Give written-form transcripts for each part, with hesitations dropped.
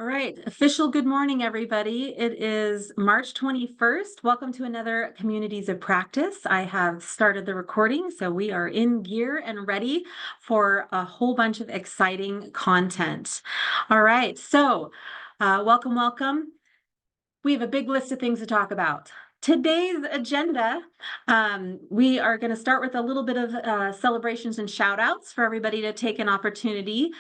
All right, official good morning, everybody. It is March 21st. Welcome to another Communities of Practice. I have started the recording, so we are in gear and ready for a whole bunch of exciting content. All right, so welcome. We have a big list of things to talk about. Today's agenda, we are going to start with a little bit of celebrations and shout outs for everybody to take an opportunity.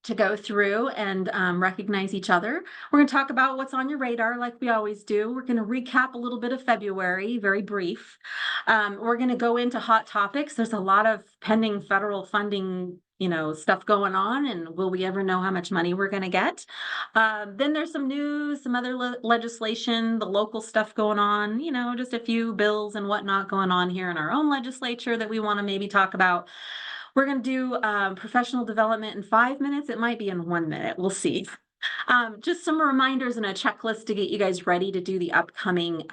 To go through and recognize each other. We're going to talk about what's on your radar, like we always do. We're going to recap a little bit of February, very brief. We're going to go into hot topics. There's a lot of pending federal funding, stuff going on, and will we ever know how much money we're going to get? Then there's some news, some other legislation, the local stuff going on, just a few bills and whatnot going on here in our own legislature that we want to maybe talk about. We're going to do professional development in 5 minutes. It might be in 1 minute. We'll see. Just some reminders and a checklist to get you guys ready to do the upcoming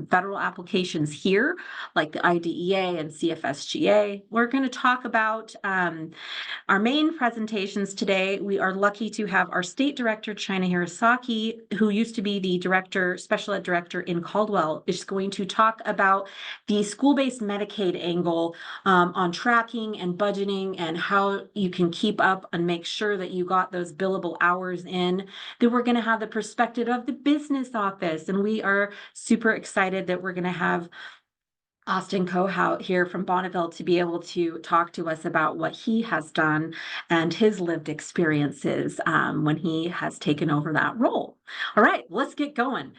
federal applications here, like the IDEA and CFSGA. We're going to talk about our main presentations today. We are lucky to have our state director, China Hirosaki, who used to be the special ed director in Caldwell, is going to talk about the school-based Medicaid angle on tracking and budgeting and how you can keep up and make sure that you got those billable hours in. Then we're going to have the perspective of the business office, and we are super excited that we're going to have Austin Kohout here from Bonneville to be able to talk to us about what he has done and his lived experiences when he has taken over that role. All right, let's get going.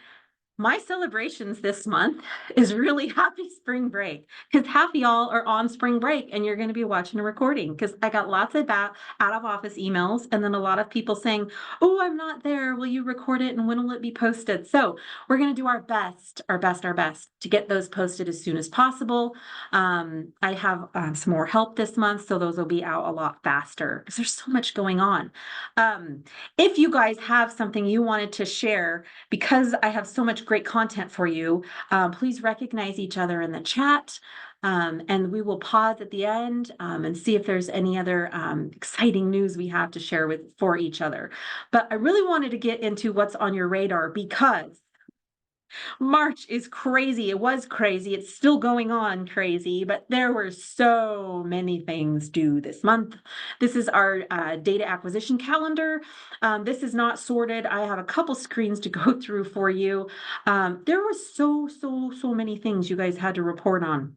My celebrations this month is really happy spring break, because half of y'all are on spring break and you're going to be watching a recording, because I got lots of out of office emails and then a lot of people saying, oh, I'm not there. Will you record it and when will it be posted? So we're going to do our best to get those posted as soon as possible. I have some more help this month, so those will be out a lot faster because there's so much going on. If you guys have something you wanted to share, because I have so much great content for you, please recognize each other in the chat, and we will pause at the end and see if there's any other exciting news we have to share for each other. But I really wanted to get into what's on your radar, because March is crazy. It was crazy. It's still going on crazy, but there were so many things due this month. This is our data acquisition calendar. This is not sorted. I have a couple screens to go through for you. There were so many things you guys had to report on.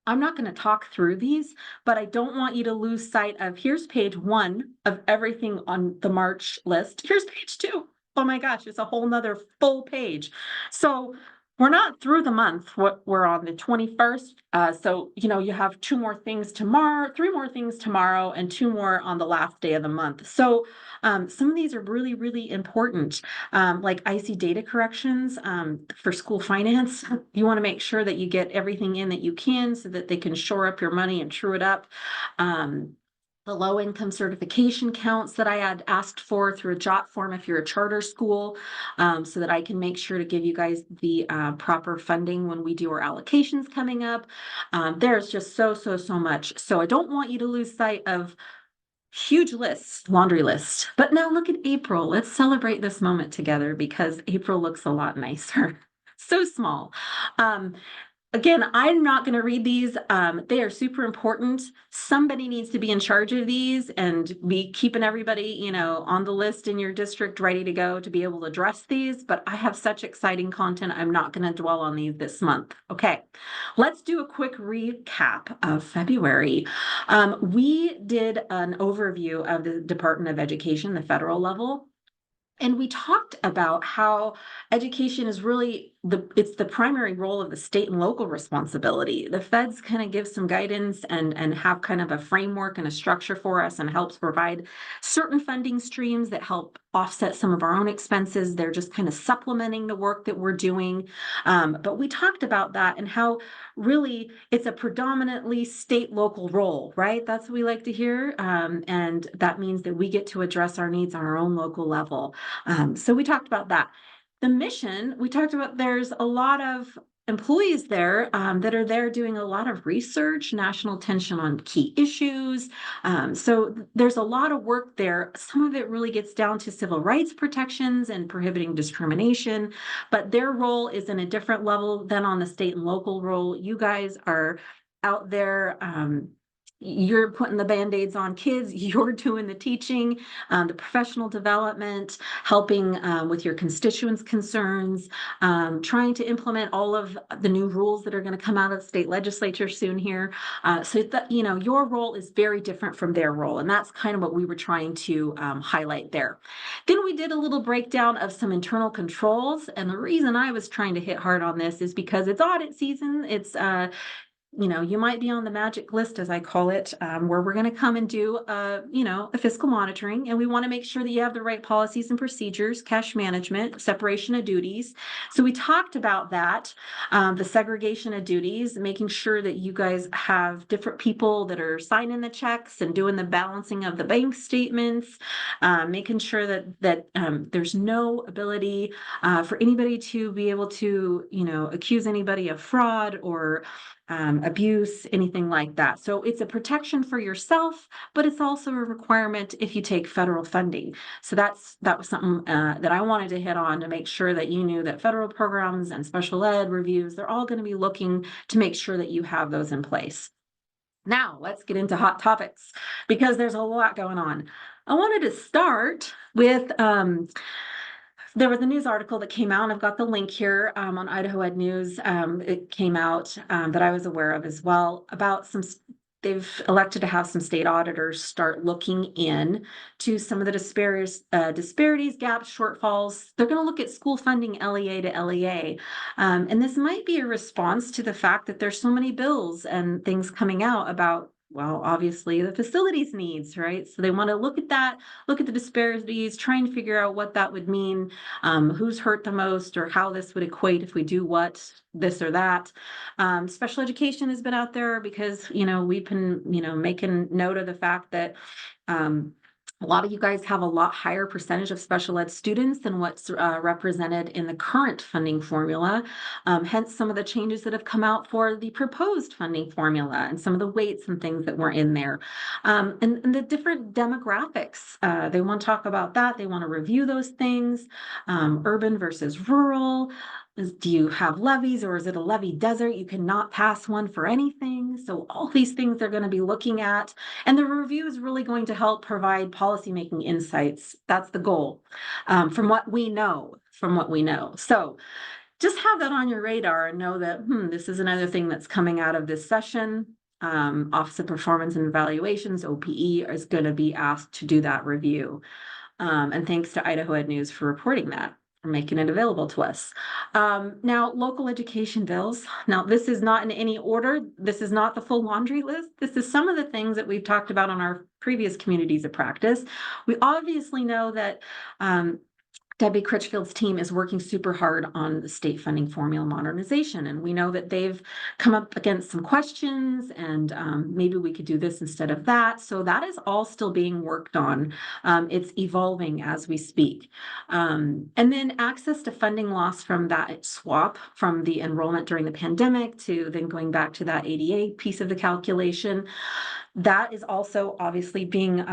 I'm not going to talk through these, but I don't want you to lose sight of, here's page 1 of everything on the March list. Here's page 2. Oh my gosh, it's a whole nother full page. So we're not through the month. We're on the 21st. So, you have 2 more things tomorrow, 3 more things tomorrow, and 2 more on the last day of the month. So some of these are really, really important, like IC data corrections for school finance. You want to make sure that you get everything in that you can so that they can shore up your money and true it up. The low income certification counts that I had asked for through a JOT form if you're a charter school, so that I can make sure to give you guys the proper funding when we do our allocations coming up. There's just so much. So I don't want you to lose sight of huge lists, laundry list. But now look at April. Let's celebrate this moment together, because April looks a lot nicer. So small. Again, I'm not going to read these. They are super important. Somebody needs to be in charge of these and be keeping everybody, on the list in your district ready to go to be able to address these. But I have such exciting content. I'm not going to dwell on these this month. Okay, let's do a quick recap of February. We did an overview of the Department of Education, the federal level. And we talked about how education is really it's the primary role of the state and local responsibility. The feds kind of give some guidance and have kind of a framework and a structure for us and helps provide certain funding streams that help offset some of our own expenses. They're just kind of supplementing the work that we're doing. But we talked about that and how really it's a predominantly state local role, right? That's what we like to hear. And that means that we get to address our needs on our own local level. So we talked about that. The mission, we talked about, there's a lot of employees there that are there doing a lot of research, national attention on key issues. So there's a lot of work there. Some of it really gets down to civil rights protections and prohibiting discrimination, but their role is in a different level than on the state and local role. You guys are out there. You're putting the band-aids on kids, you're doing the teaching, the professional development, helping with your constituents' concerns, trying to implement all of the new rules that are going to come out of the state legislature soon here. So that, you know, your role is very different from their role, and that's kind of what we were trying to highlight there. Then we did a little breakdown of some internal controls, and the reason I was trying to hit hard on this is because it's audit season. It's you know, you might be on the magic list, as I call it, where we're going to come and do, you know, a fiscal monitoring, and we want to make sure that you have the right policies and procedures, cash management, separation of duties. So we talked about that, the segregation of duties, making sure that you guys have different people that are signing the checks and doing the balancing of the bank statements, making sure that there's no ability for anybody to be able to, you know, accuse anybody of fraud or abuse, anything like that. So it's a protection for yourself, but it's also a requirement if you take federal funding. So that was something that I wanted to hit on to make sure that you knew that federal programs and special ed reviews, they're all going to be looking to make sure that you have those in place. Now let's get into hot topics because there's a lot going on. I wanted to start with there was a news article that came out, and I've got the link here on Idaho Ed News. It came out that I was aware of as well about they've elected to have some state auditors start looking in to some of the disparities, gaps, shortfalls. They're going to look at school funding LEA to LEA. And this might be a response to the fact that there's so many bills and things coming out about, well, obviously the facilities needs, right? So they want to look at that, look at the disparities, try and figure out what that would mean, who's hurt the most, or how this would equate if we do what, this or that. Special education has been out there because, you know, we've been, you know, making note of the fact that a lot of you guys have a lot higher percentage of special ed students than what's represented in the current funding formula. Hence some of the changes that have come out for the proposed funding formula and some of the weights and things that were in there. And the different demographics, they want to talk about that. They want to review those things, urban versus rural. Do you have levies, or is it a levy desert? You cannot pass one for anything. So all these things they're going to be looking at. And the review is really going to help provide policymaking insights. That's the goal, from what we know. So just have that on your radar and know that this is another thing that's coming out of this session. Office of Performance and Evaluations, OPE, is going to be asked to do that review. And thanks to Idaho Ed News for reporting that, for making it available to us. Now, local education bills. Now, this is not in any order. This is not the full laundry list. This is some of the things that we've talked about on our previous communities of practice. We obviously know that Debbie Critchfield's team is working super hard on the state funding formula modernization. And we know that they've come up against some questions and maybe we could do this instead of that. So that is all still being worked on. It's evolving as we speak. And then access to funding lost from that swap from the enrollment during the pandemic to then going back to that ADA piece of the calculation. That is also obviously being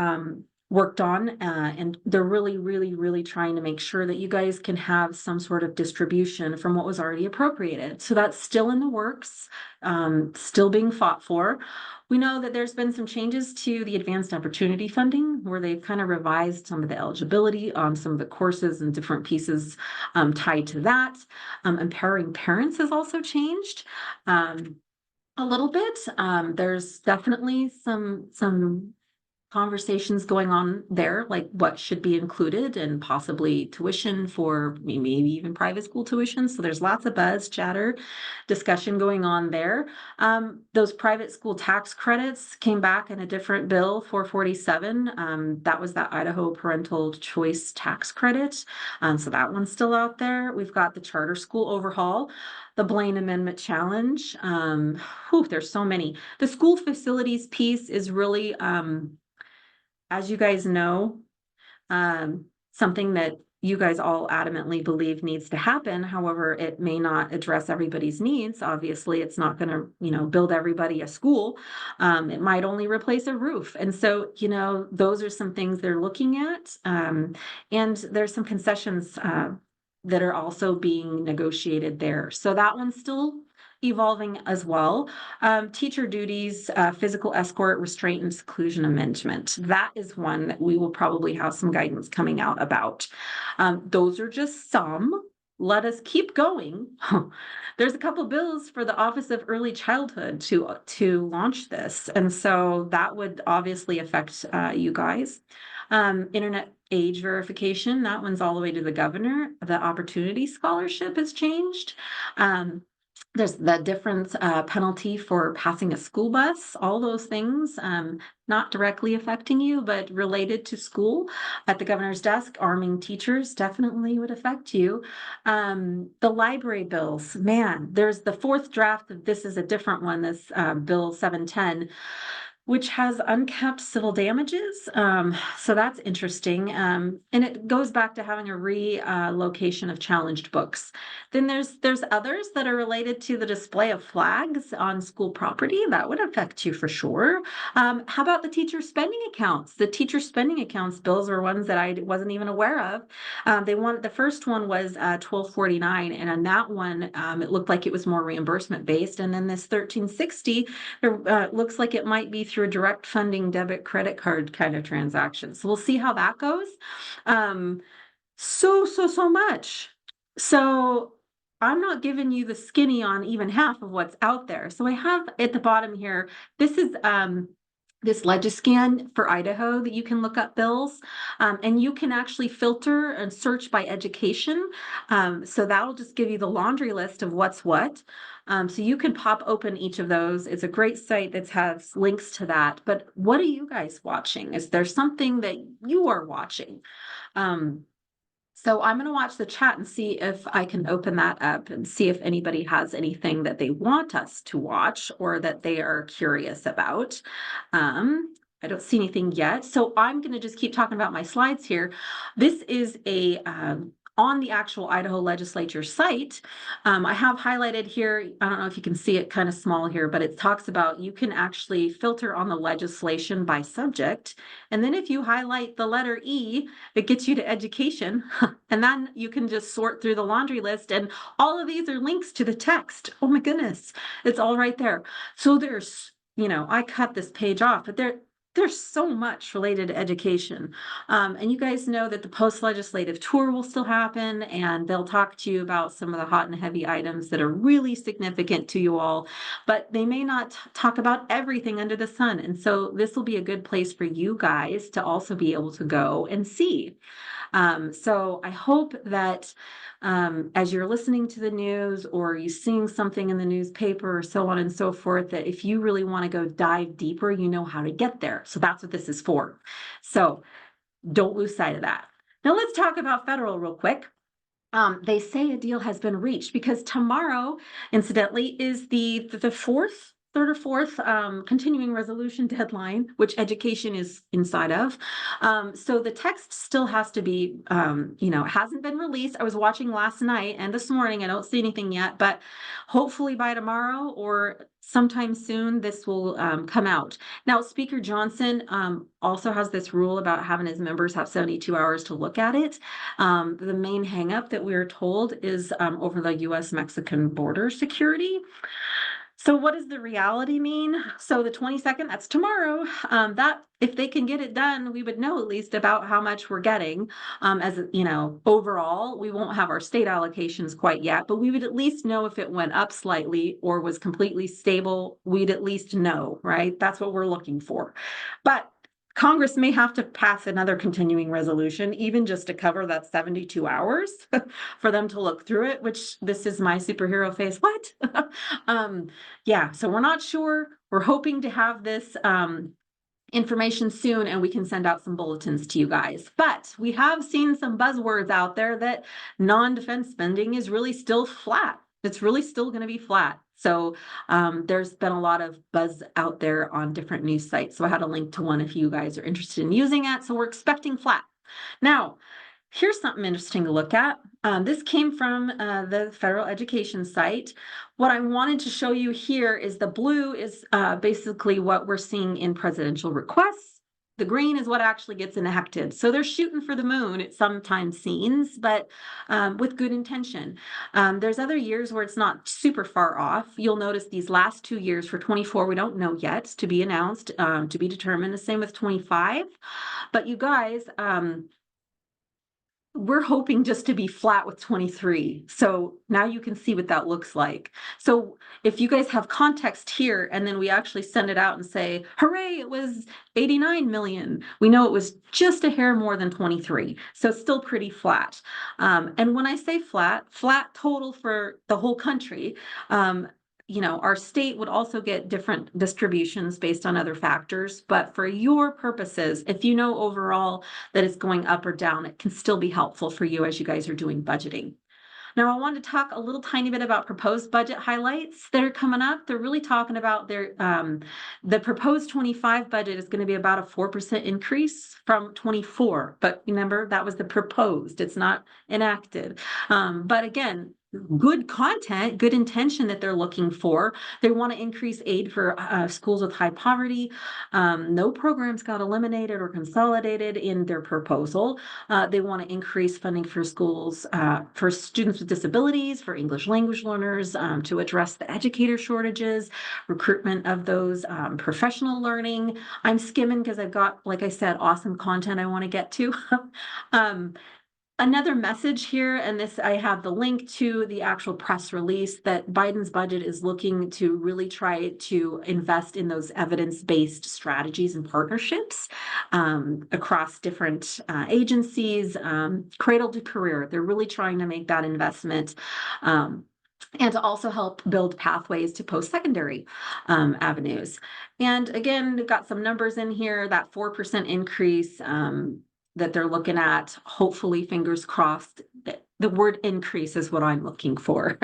worked on, and they're really trying to make sure that you guys can have some sort of distribution from what was already appropriated. So that's still in the works, still being fought for. We know that there's been some changes to the advanced opportunity funding where they've kind of revised some of the eligibility on some of the courses and different pieces tied to that. Empowering parents has also changed a little bit. There's definitely some conversations going on there, like what should be included and possibly tuition for maybe even private school tuition. So there's lots of buzz, chatter, discussion going on there. Those private school tax credits came back in a different bill, 447. That was that Idaho Parental Choice Tax Credit. So that one's still out there. We've got the charter school overhaul, the Blaine Amendment Challenge. There's so many. The school facilities piece is really, as you guys know, something that you guys all adamantly believe needs to happen. However, it may not address everybody's needs. Obviously, it's not going to, build everybody a school. It might only replace a roof. And so, those are some things they're looking at. And there's some concessions that are also being negotiated there. So that one's still evolving as well. Teacher duties, physical escort, restraint, and seclusion amendment. That is one that we will probably have some guidance coming out about. Those are just some. Let us keep going. There's a couple bills for the Office of Early Childhood to launch this, and so that would obviously affect you guys. Internet age verification, that one's all the way to the governor. The Opportunity Scholarship has changed. There's the difference penalty for passing a school bus, all those things, not directly affecting you, but related to school. At the governor's desk, arming teachers definitely would affect you. The library bills, man, there's the fourth draft of this is a different one, this Bill 710, which has uncapped civil damages. So that's interesting. And it goes back to having a relocation of challenged books. Then there's others that are related to the display of flags on school property. That would affect you for sure. How about the teacher spending accounts? The teacher spending accounts bills are ones that I wasn't even aware of. The first one was 1249, and on that one, it looked like it was more reimbursement based. And then this 1360, it looks like it might be through a direct funding debit credit card kind of transaction. So we'll see how that goes. So much. So I'm not giving you the skinny on even half of what's out there. So I have at the bottom here, this is this Legiscan for Idaho that you can look up bills, and you can actually filter and search by education. So that'll just give you the laundry list of what's what. So you can pop open each of those. It's a great site that has links to that. But what are you guys watching? Is there something that you are watching? So I'm going to watch the chat and see if I can open that up and see if anybody has anything that they want us to watch or that they are curious about. I don't see anything yet. So I'm going to just keep talking about my slides here. This is on the actual Idaho legislature site. I have highlighted here, I don't know if you can see it kind of small here, but it talks about you can actually filter on the legislation by subject. And then if you highlight the letter E, it gets you to education. And then you can just sort through the laundry list. And all of these are links to the text. Oh my goodness, it's all right there. So there's, I cut this page off, but there's so much related to education. And you guys know that the post-legislative tour will still happen, and they'll talk to you about some of the hot and heavy items that are really significant to you all, but they may not talk about everything under the sun. And so this will be a good place for you guys to also be able to go and see. So I hope that as you're listening to the news or you're seeing something in the newspaper or so on and so forth, that if you really want to go dive deeper, you know how to get there. So that's what this is for. So don't lose sight of that. Now let's talk about federal real quick. They say a deal has been reached because tomorrow, incidentally, is the third or fourth continuing resolution deadline, which education is inside of. So the text still has to be, it hasn't been released. I was watching last night and this morning. I don't see anything yet, but hopefully by tomorrow or sometime soon, this will come out. Now, Speaker Johnson also has this rule about having his members have 72 hours to look at it. The main hangup that we're told is over the U.S.-Mexican border security. So what does the reality mean? So the 22nd, that's tomorrow. That if they can get it done, we would know at least about how much we're getting. Overall, we won't have our state allocations quite yet, but we would at least know if it went up slightly or was completely stable. We'd at least know, right? That's what we're looking for. But Congress may have to pass another continuing resolution, even just to cover that 72 hours for them to look through it, which this is my superhero face. What? So we're not sure. We're hoping to have this information soon and we can send out some bulletins to you guys. But we have seen some buzzwords out there that non-defense spending is really still flat. It's really still going to be flat. So there's been a lot of buzz out there on different news sites. So I had a link to one if you guys are interested in using it. So we're expecting flat. Now, Here's something interesting to look at. This came from the federal education site. What I wanted to show you here is the blue is basically what we're seeing in presidential requests. The green is what actually gets enacted. So they're shooting for the moon, it sometimes seems, but with good intention. There's other years where it's not super far off. You'll notice these last 2 years for 24, we don't know yet, to be announced, to be determined. The same with 25. But you guys, we're hoping just to be flat with 23. So now you can see what that looks like. So if you guys have context here, and then we actually send it out and say, hooray, it was 89 million. We know it was just a hair more than 23. So still pretty flat. And when I say flat total for the whole country, our state would also get different distributions based on other factors. But for your purposes, if you know overall that it's going up or down, it can still be helpful for you as you guys are doing budgeting. Now, I wanted to talk a little tiny bit about proposed budget highlights that are coming up. They're really talking about the proposed 25 budget is going to be about a 4% increase from 24. But remember, that was the proposed. It's not enacted. But again, good content, good intention that they're looking for. They want to increase aid for schools with high poverty. No programs got eliminated or consolidated in their proposal. They want to increase funding for schools for students with disabilities, for English language learners, to address the educator shortages, recruitment of those, professional learning. I'm skimming because I've got, like I said, awesome content I want to get to. Another message here, and this I have the link to the actual press release, that Biden's budget is looking to really try to invest in those evidence-based strategies and partnerships across different agencies, cradle to career. They're really trying to make that investment. And to also help build pathways to post-secondary avenues. And again, we've got some numbers in here, that 4% increase that they're looking at, hopefully, fingers crossed. The word increase is what I'm looking for.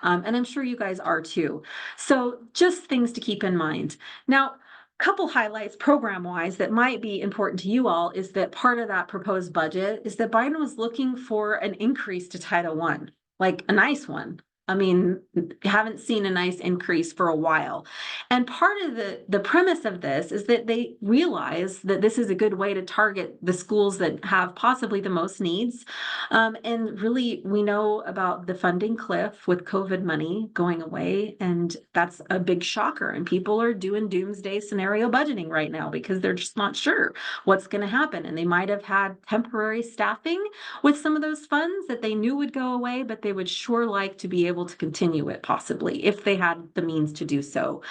And I'm sure you guys are too. So just things to keep in mind. Now, a couple highlights program-wise that might be important to you all is that part of that proposed budget is that Biden was looking for an increase to Title I, like a nice one. I mean, haven't seen a nice increase for a while. And part of the premise of this is that they realize that this is a good way to target the schools that have possibly the most needs. And really, we know about the funding cliff with COVID money going away, and that's a big shocker. And people are doing doomsday scenario budgeting right now because they're just not sure what's going to happen. And they might have had temporary staffing with some of those funds that they knew would go away, but they would sure like to be able to continue it possibly if they had the means to do so.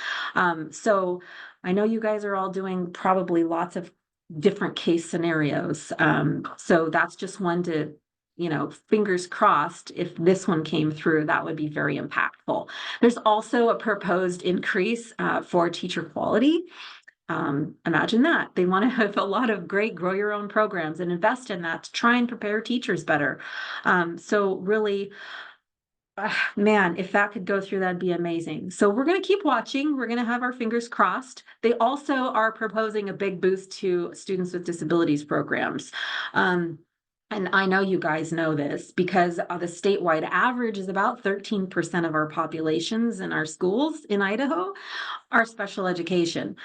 So I know you guys are all doing probably lots of different case scenarios. So that's just one to, fingers crossed, if this one came through, that would be very impactful. There's also a proposed increase for teacher quality. Imagine that. They want to have a lot of great grow your own programs and invest in that to try and prepare teachers better. So really, man, if that could go through, that'd be amazing. So we're going to keep watching. We're going to have our fingers crossed. They also are proposing a big boost to students with disabilities programs. And I know you guys know this because the statewide average is about 13% of our populations in our schools in Idaho are special education.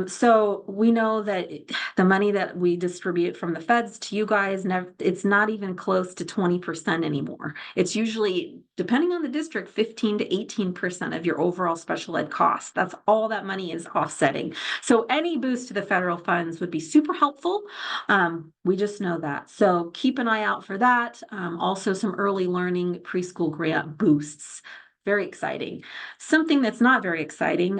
So we know that the money that we distribute from the feds to you guys, it's not even close to 20% anymore. It's usually, depending on the district, 15 to 18% of your overall special ed costs. That's all that money is offsetting. So any boost to the federal funds would be super helpful. We just know that. So keep an eye out for that. Also some early learning preschool grant boosts. Very exciting. Something that's not very exciting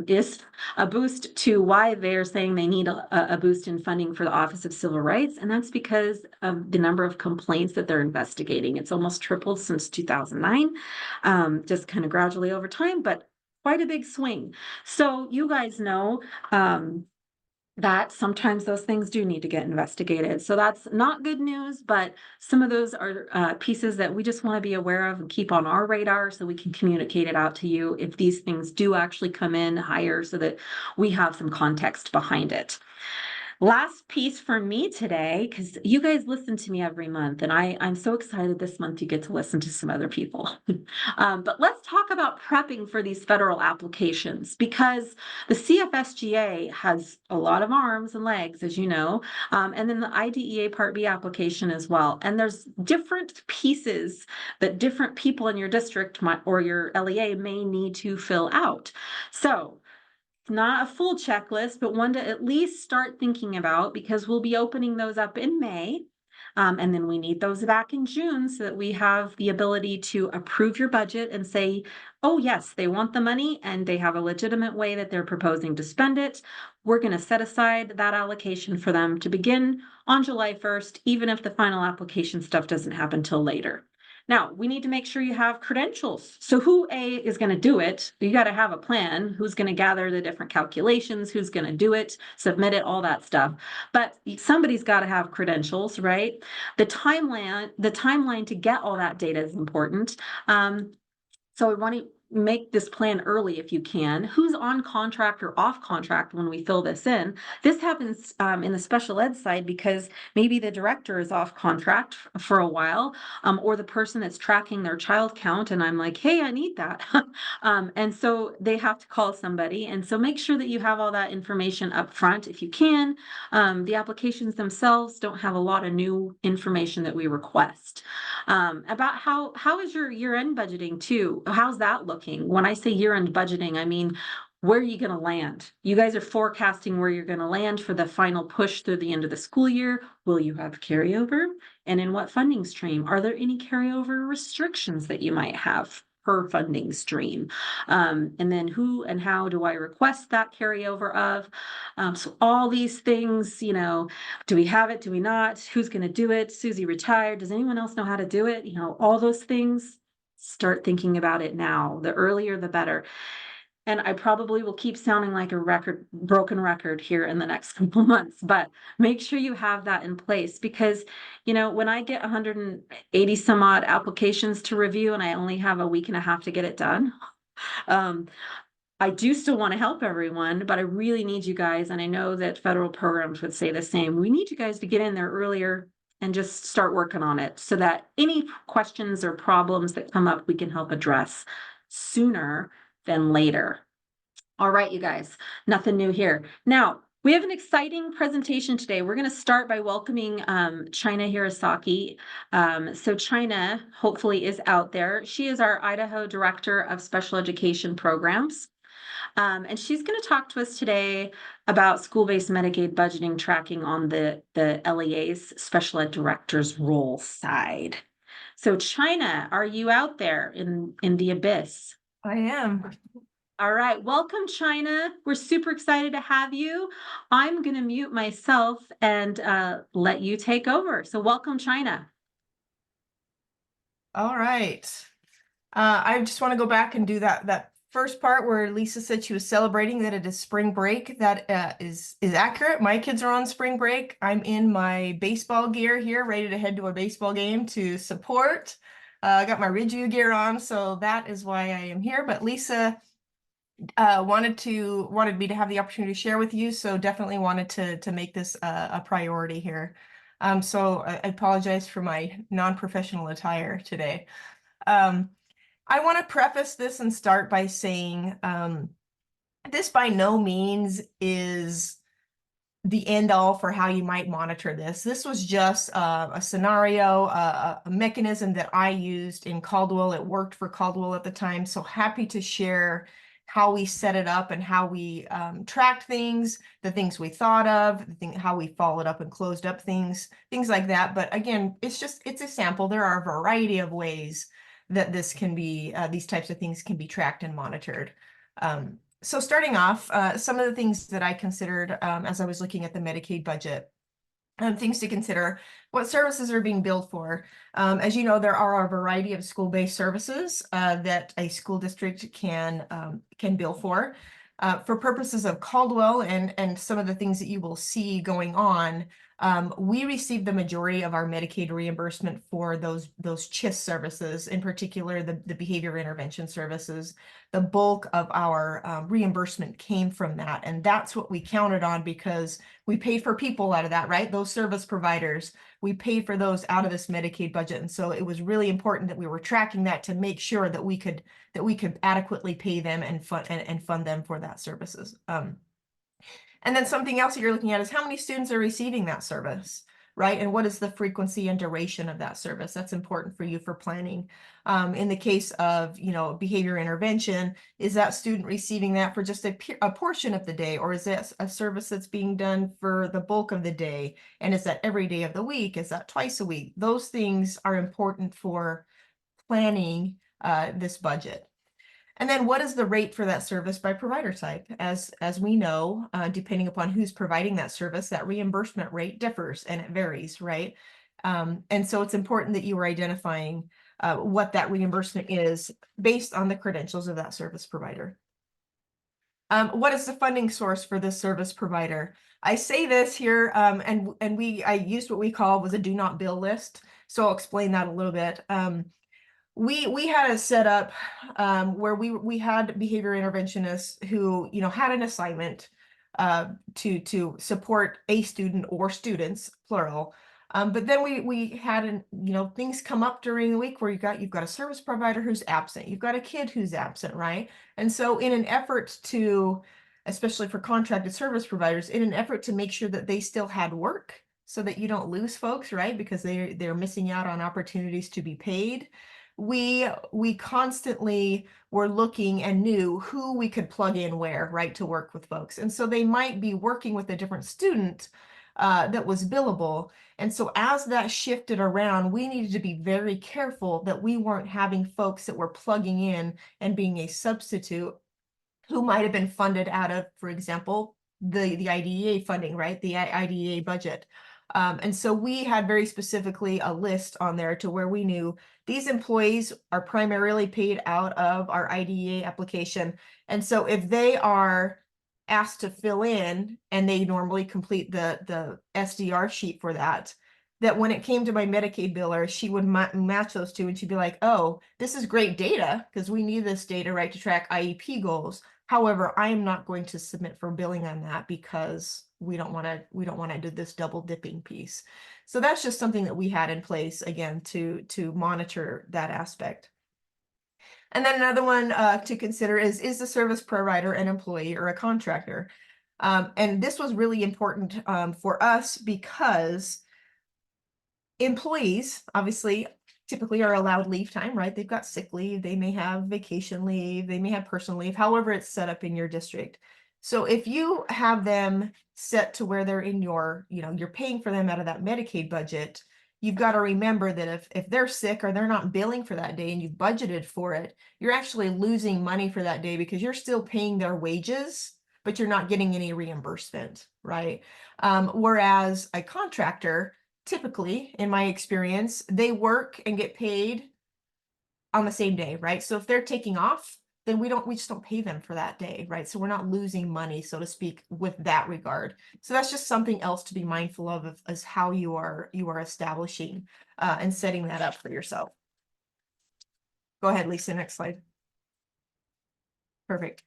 is a boost to why they're saying they need a boost in funding for the Office of Civil Rights, and that's because of the number of complaints that they're investigating. It's almost tripled since 2009, just kind of gradually over time, but quite a big swing. So you guys know that sometimes those things do need to get investigated. So that's not good news, but some of those are pieces that we just want to be aware of and keep on our radar so we can communicate it out to you if these things do actually come in higher so that we have some context behind it. Last piece for me today, because you guys listen to me every month, and I'm so excited this month you get to listen to some other people. But let's talk about prepping for these federal applications, because the CFSGA has a lot of arms and legs, as you know, and then the IDEA Part B application as well. And there's different pieces that different people in your district or your LEA may need to fill out. So not a full checklist, but one to at least start thinking about, because we'll be opening those up in May. And then we need those back in June so that we have the ability to approve your budget and say, oh, yes, they want the money and they have a legitimate way that they're proposing to spend it. We're going to set aside that allocation for them to begin on July 1st, even if the final application stuff doesn't happen till later. Now, we need to make sure you have credentials. So who is going to do it? You got to have a plan. Who's going to gather the different calculations? Who's going to do it, submit it, all that stuff. But somebody's got to have credentials, right? The timeline to get all that data is important. So we want to make this plan early if you can. Who's on contract or off contract when we fill this in? This happens in the special ed side because maybe the director is off contract for a while, or the person that's tracking their child count, and I'm like, hey, I need that. And so they have to call somebody. And so make sure that you have all that information up front if you can. The applications themselves don't have a lot of new information that we request. About how is your year-end budgeting too? How's that looking? When I say year-end budgeting, I mean, where are you going to land? You guys are forecasting where you're going to land for the final push through the end of the school year. Will you have carryover? And in what funding stream? Are there any carryover restrictions that you might have per funding stream? And then who and how do I request that carryover of? So all these things, do we have it? Do we not? Who's going to do it? Susie retired. Does anyone else know how to do it? All those things. Start thinking about it now. The earlier, the better. And I probably will keep sounding like a broken record here in the next couple months, but make sure you have that in place, because, when I get 180 some odd applications to review and I only have a week and a half to get it done, I do still want to help everyone, but I really need you guys. And I know that federal programs would say the same. We need you guys to get in there earlier and just start working on it so that any questions or problems that come up, we can help address sooner than later. All right, you guys, nothing new here. Now, we have an exciting presentation today. We're going to start by welcoming China Hirosaki. So China hopefully is out there. She is our Idaho Director of Special Education Programs. And she's going to talk to us today about school-based Medicaid budgeting tracking on the LEA's special ed director's role side. So China, are you out there in the abyss? I am. All right, welcome, China. We're super excited to have you. I'm going to mute myself and let you take over. So welcome, China. All right. I just want to go back and do that first part where Lisa said she was celebrating that it is spring break. That is accurate. My kids are on spring break. I'm in my baseball gear here, ready to head to a baseball game to support. I got my Ridgeview gear on, so that is why I am here. But Lisa wanted me to have the opportunity to share with you, so definitely wanted to make this a priority here. So I apologize for my non-professional attire today. I want to preface this and start by saying this by no means is the end all for how you might monitor this. This was just a scenario, a mechanism that I used in Caldwell. It worked for Caldwell at the time. So happy to share how we set it up and how we tracked things, the things we thought of, how we followed up and closed up things like that. But again, it's a sample. There are a variety of ways that this can be, these types of things can be tracked and monitored. So starting off, some of the things that I considered as I was looking at the Medicaid budget, things to consider: what services are being billed for. As you know, there are a variety of school-based services that a school district can bill for. For purposes of Caldwell and some of the things that you will see going on, We receive the majority of our Medicaid reimbursement for those CHIS services, in particular the behavior intervention services. The bulk of our reimbursement came from that, and that's what we counted on because we paid for people out of that, right? Those service providers, we paid for those out of this Medicaid budget, and so it was really important that we were tracking that to make sure that we could adequately pay them and fund them for that services. And then something else that you're looking at is how many students are receiving that service, right? And what is the frequency and duration of that service? That's important for you for planning. In the case of, behavior intervention, is that student receiving that for just a portion of the day, or is that a service that's being done for the bulk of the day? And is that every day of the week? Is that twice a week? Those things are important for planning this budget. And then what is the rate for that service by provider type? As we know, depending upon who's providing that service, that reimbursement rate differs and it varies, right? And so it's important that you are identifying what that reimbursement is based on the credentials of that service provider. What is the funding source for this service provider? I say this here, and I used what we call was a do not bill list. So I'll explain that a little bit. We had a setup where we had behavior interventionists who had an assignment to support a student or students, plural. But then we had things come up during the week where you've got a service provider who's absent, you've got a kid who's absent, right? And so in an effort to, especially for contracted service providers, in an effort to make sure that they still had work so that you don't lose folks, right? Because they're missing out on opportunities to be paid. We constantly were looking and knew who we could plug in where, right, to work with folks. And so they might be working with a different student that was billable. And so as that shifted around, we needed to be very careful that we weren't having folks that were plugging in and being a substitute who might have been funded out of, for example, the IDEA funding, right, the IDEA budget. And so we had very specifically a list on there to where we knew these employees are primarily paid out of our IDEA application. And so if they are asked to fill in and they normally complete the SDR sheet for that when it came to my Medicaid biller, she would match those two and she'd be like, oh, this is great data because we need this data, right, to track IEP goals. However, I am not going to submit for billing on that because we don't want to do this double dipping piece. So that's just something that we had in place, again, to monitor that aspect. And then another one to consider is the service provider an employee or a contractor? And this was really important for us because employees, obviously, typically are allowed leave time, right? They've got sick leave, they may have vacation leave, they may have personal leave, however it's set up in your district. So if you have them set to where they're in your, you're paying for them out of that Medicaid budget, you've got to remember that if they're sick or they're not billing for that day and you've budgeted for it, you're actually losing money for that day because you're still paying their wages, but you're not getting any reimbursement, right? Whereas a contractor, typically, in my experience, they work and get paid on the same day, right? So if they're taking off, then we just don't pay them for that day, right? So we're not losing money, so to speak, with that regard. So that's just something else to be mindful of as how you are establishing and setting that up for yourself. Go ahead, Lisa, next slide. Perfect.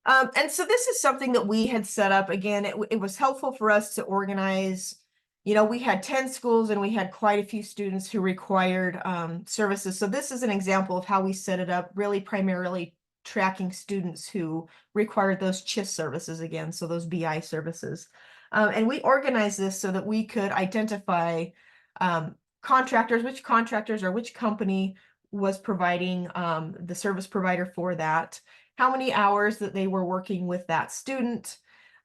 And so this is something that we had set up. Again, it was helpful for us to organize. We had 10 schools and we had quite a few students who required services. So this is an example of how we set it up, really primarily tracking students who required those CHIS services again, so those BI services. And we organized this so that we could identify contractors, which contractors or which company was providing the service provider for that, how many hours that they were working with that student.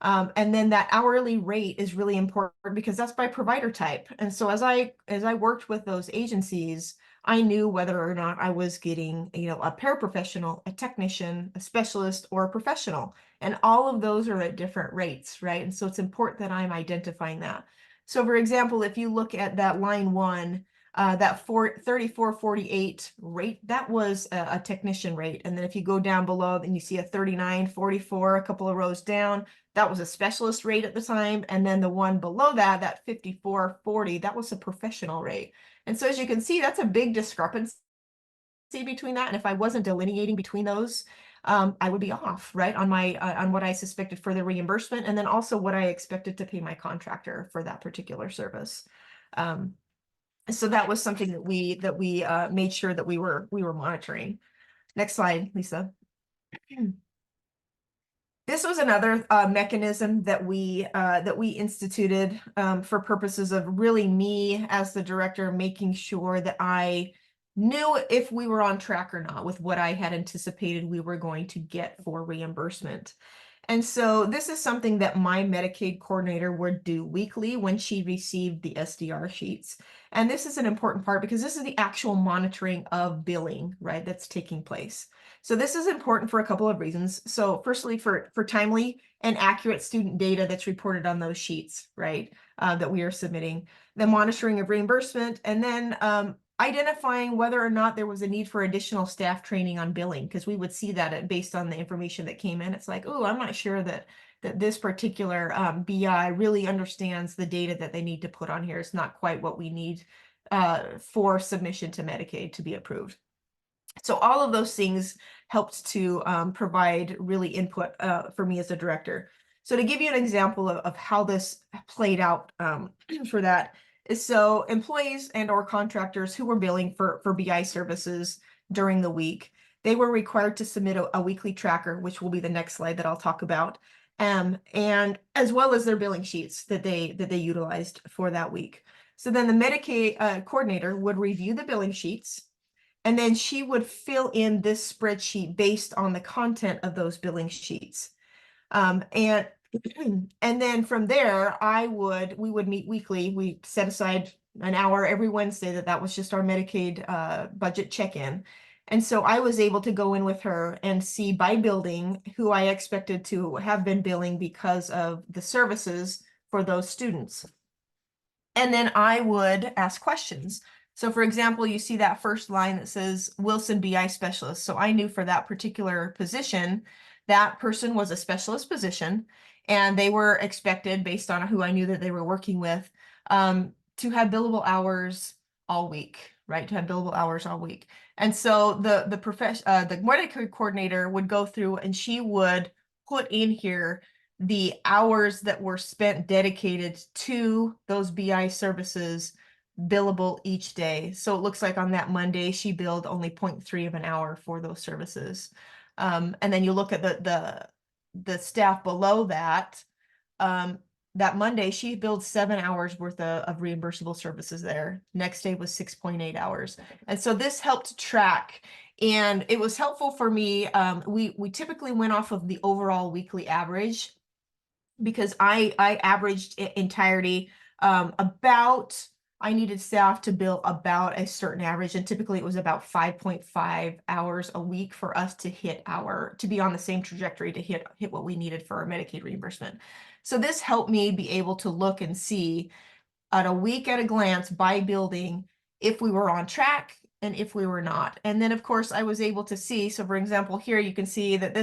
And then that hourly rate is really important because that's by provider type. And so as I worked with those agencies, I knew whether or not I was getting, a paraprofessional, a technician, a specialist, or a professional. And all of those are at different rates, right? And so it's important that I'm identifying that. So for example, if you look at that line 1, That 34.48 rate, that was a technician rate. And then if you go down below, then you see a 39.44, a couple of rows down, that was a specialist rate at the time. And then the one below that, that 54.40, that was a professional rate. And so as you can see, that's a big discrepancy between that. And if I wasn't delineating between those, I would be off, right, on my on what I suspected for the reimbursement, and then also what I expected to pay my contractor for that particular service. So that was something that we made sure that we were monitoring. Next slide, Lisa. This was another mechanism that we instituted for purposes of really me as the director making sure that I knew if we were on track or not with what I had anticipated we were going to get for reimbursement. And so this is something that my Medicaid coordinator would do weekly when she received the SDR sheets. And this is an important part because this is the actual monitoring of billing, right, that's taking place. So this is important for a couple of reasons. So firstly, for timely and accurate student data that's reported on those sheets, right, that we are submitting, the monitoring of reimbursement, and then identifying whether or not there was a need for additional staff training on billing, because we would see that based on the information that came in. It's like, oh, I'm not sure that this particular BI really understands the data that they need to put on here. It's not quite what we need for submission to Medicaid to be approved. So all of those things helped to provide really input for me as a director. So to give you an example of how this played out for that is, so employees and or contractors who were billing for BI services during the week, they were required to submit a weekly tracker, which will be the next slide that I'll talk about, and as well as their billing sheets that they utilized for that week. So then the Medicaid coordinator would review the billing sheets, and then she would fill in this spreadsheet based on the content of those billing sheets. And then from there, we would meet weekly. We set aside an hour every Wednesday. That was just our Medicaid budget check-in. And so I was able to go in with her and see by building who I expected to have been billing because of the services for those students. And then I would ask questions. So for example, you see that first line that says Wilson BI specialist. So I knew for that particular position, that person was a specialist position, and they were expected, based on who I knew that they were working with, to have billable hours all week, right? To have billable hours all week. And so the Medicaid coordinator would go through and she would put in here the hours that were spent dedicated to those BI services billable each day. So it looks like on that Monday, she billed only 0.3 of an hour for those services. And then you look at the staff below that, that Monday, she billed 7 hours worth of reimbursable services there. Next day was 6.8 hours. And so this helped track, and it was helpful for me. We typically went off of the overall weekly average, because I averaged entirety about, I needed staff to bill about a certain average, and typically it was about 5.5 hours a week for us to to be on the same trajectory to hit what we needed for our Medicaid reimbursement. So this helped me be able to look and see at a week at a glance by building if we were on track and if we were not. And then of course I was able to see, so for example, here you can see that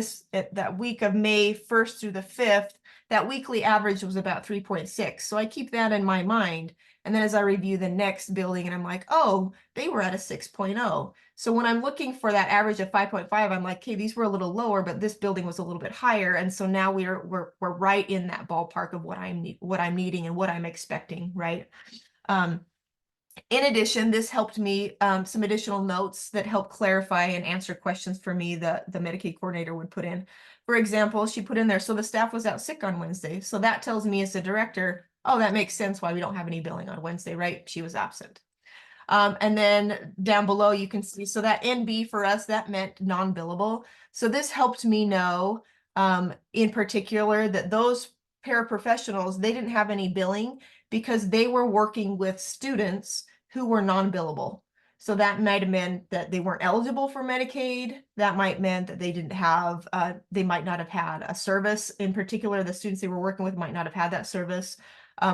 that week of May 1st through the 5th, that weekly average was about 3.6. So I keep that in my mind. And then as I review the next building, and I'm like, oh, they were at a 6.0. So when I'm looking for that average of 5.5, I'm like, okay, these were a little lower, but this building was a little bit higher. And so now we're right in that ballpark of what I'm needing and what I'm expecting, right? In addition, this helped me some additional notes that help clarify and answer questions for me that the Medicaid coordinator would put in. For example, she put in there, so the staff was out sick on Wednesday. So that tells me as the director, oh, that makes sense why we don't have any billing on Wednesday, right? She was absent. And then down below, you can see, so that NB for us, that meant non-billable. So this helped me know in particular that those paraprofessionals, they didn't have any billing because they were working with students who were non-billable. So that might have meant that they weren't eligible for Medicaid. That might meant that they didn't have, they might not have had a service. In particular, the students they were working with might not have had that service.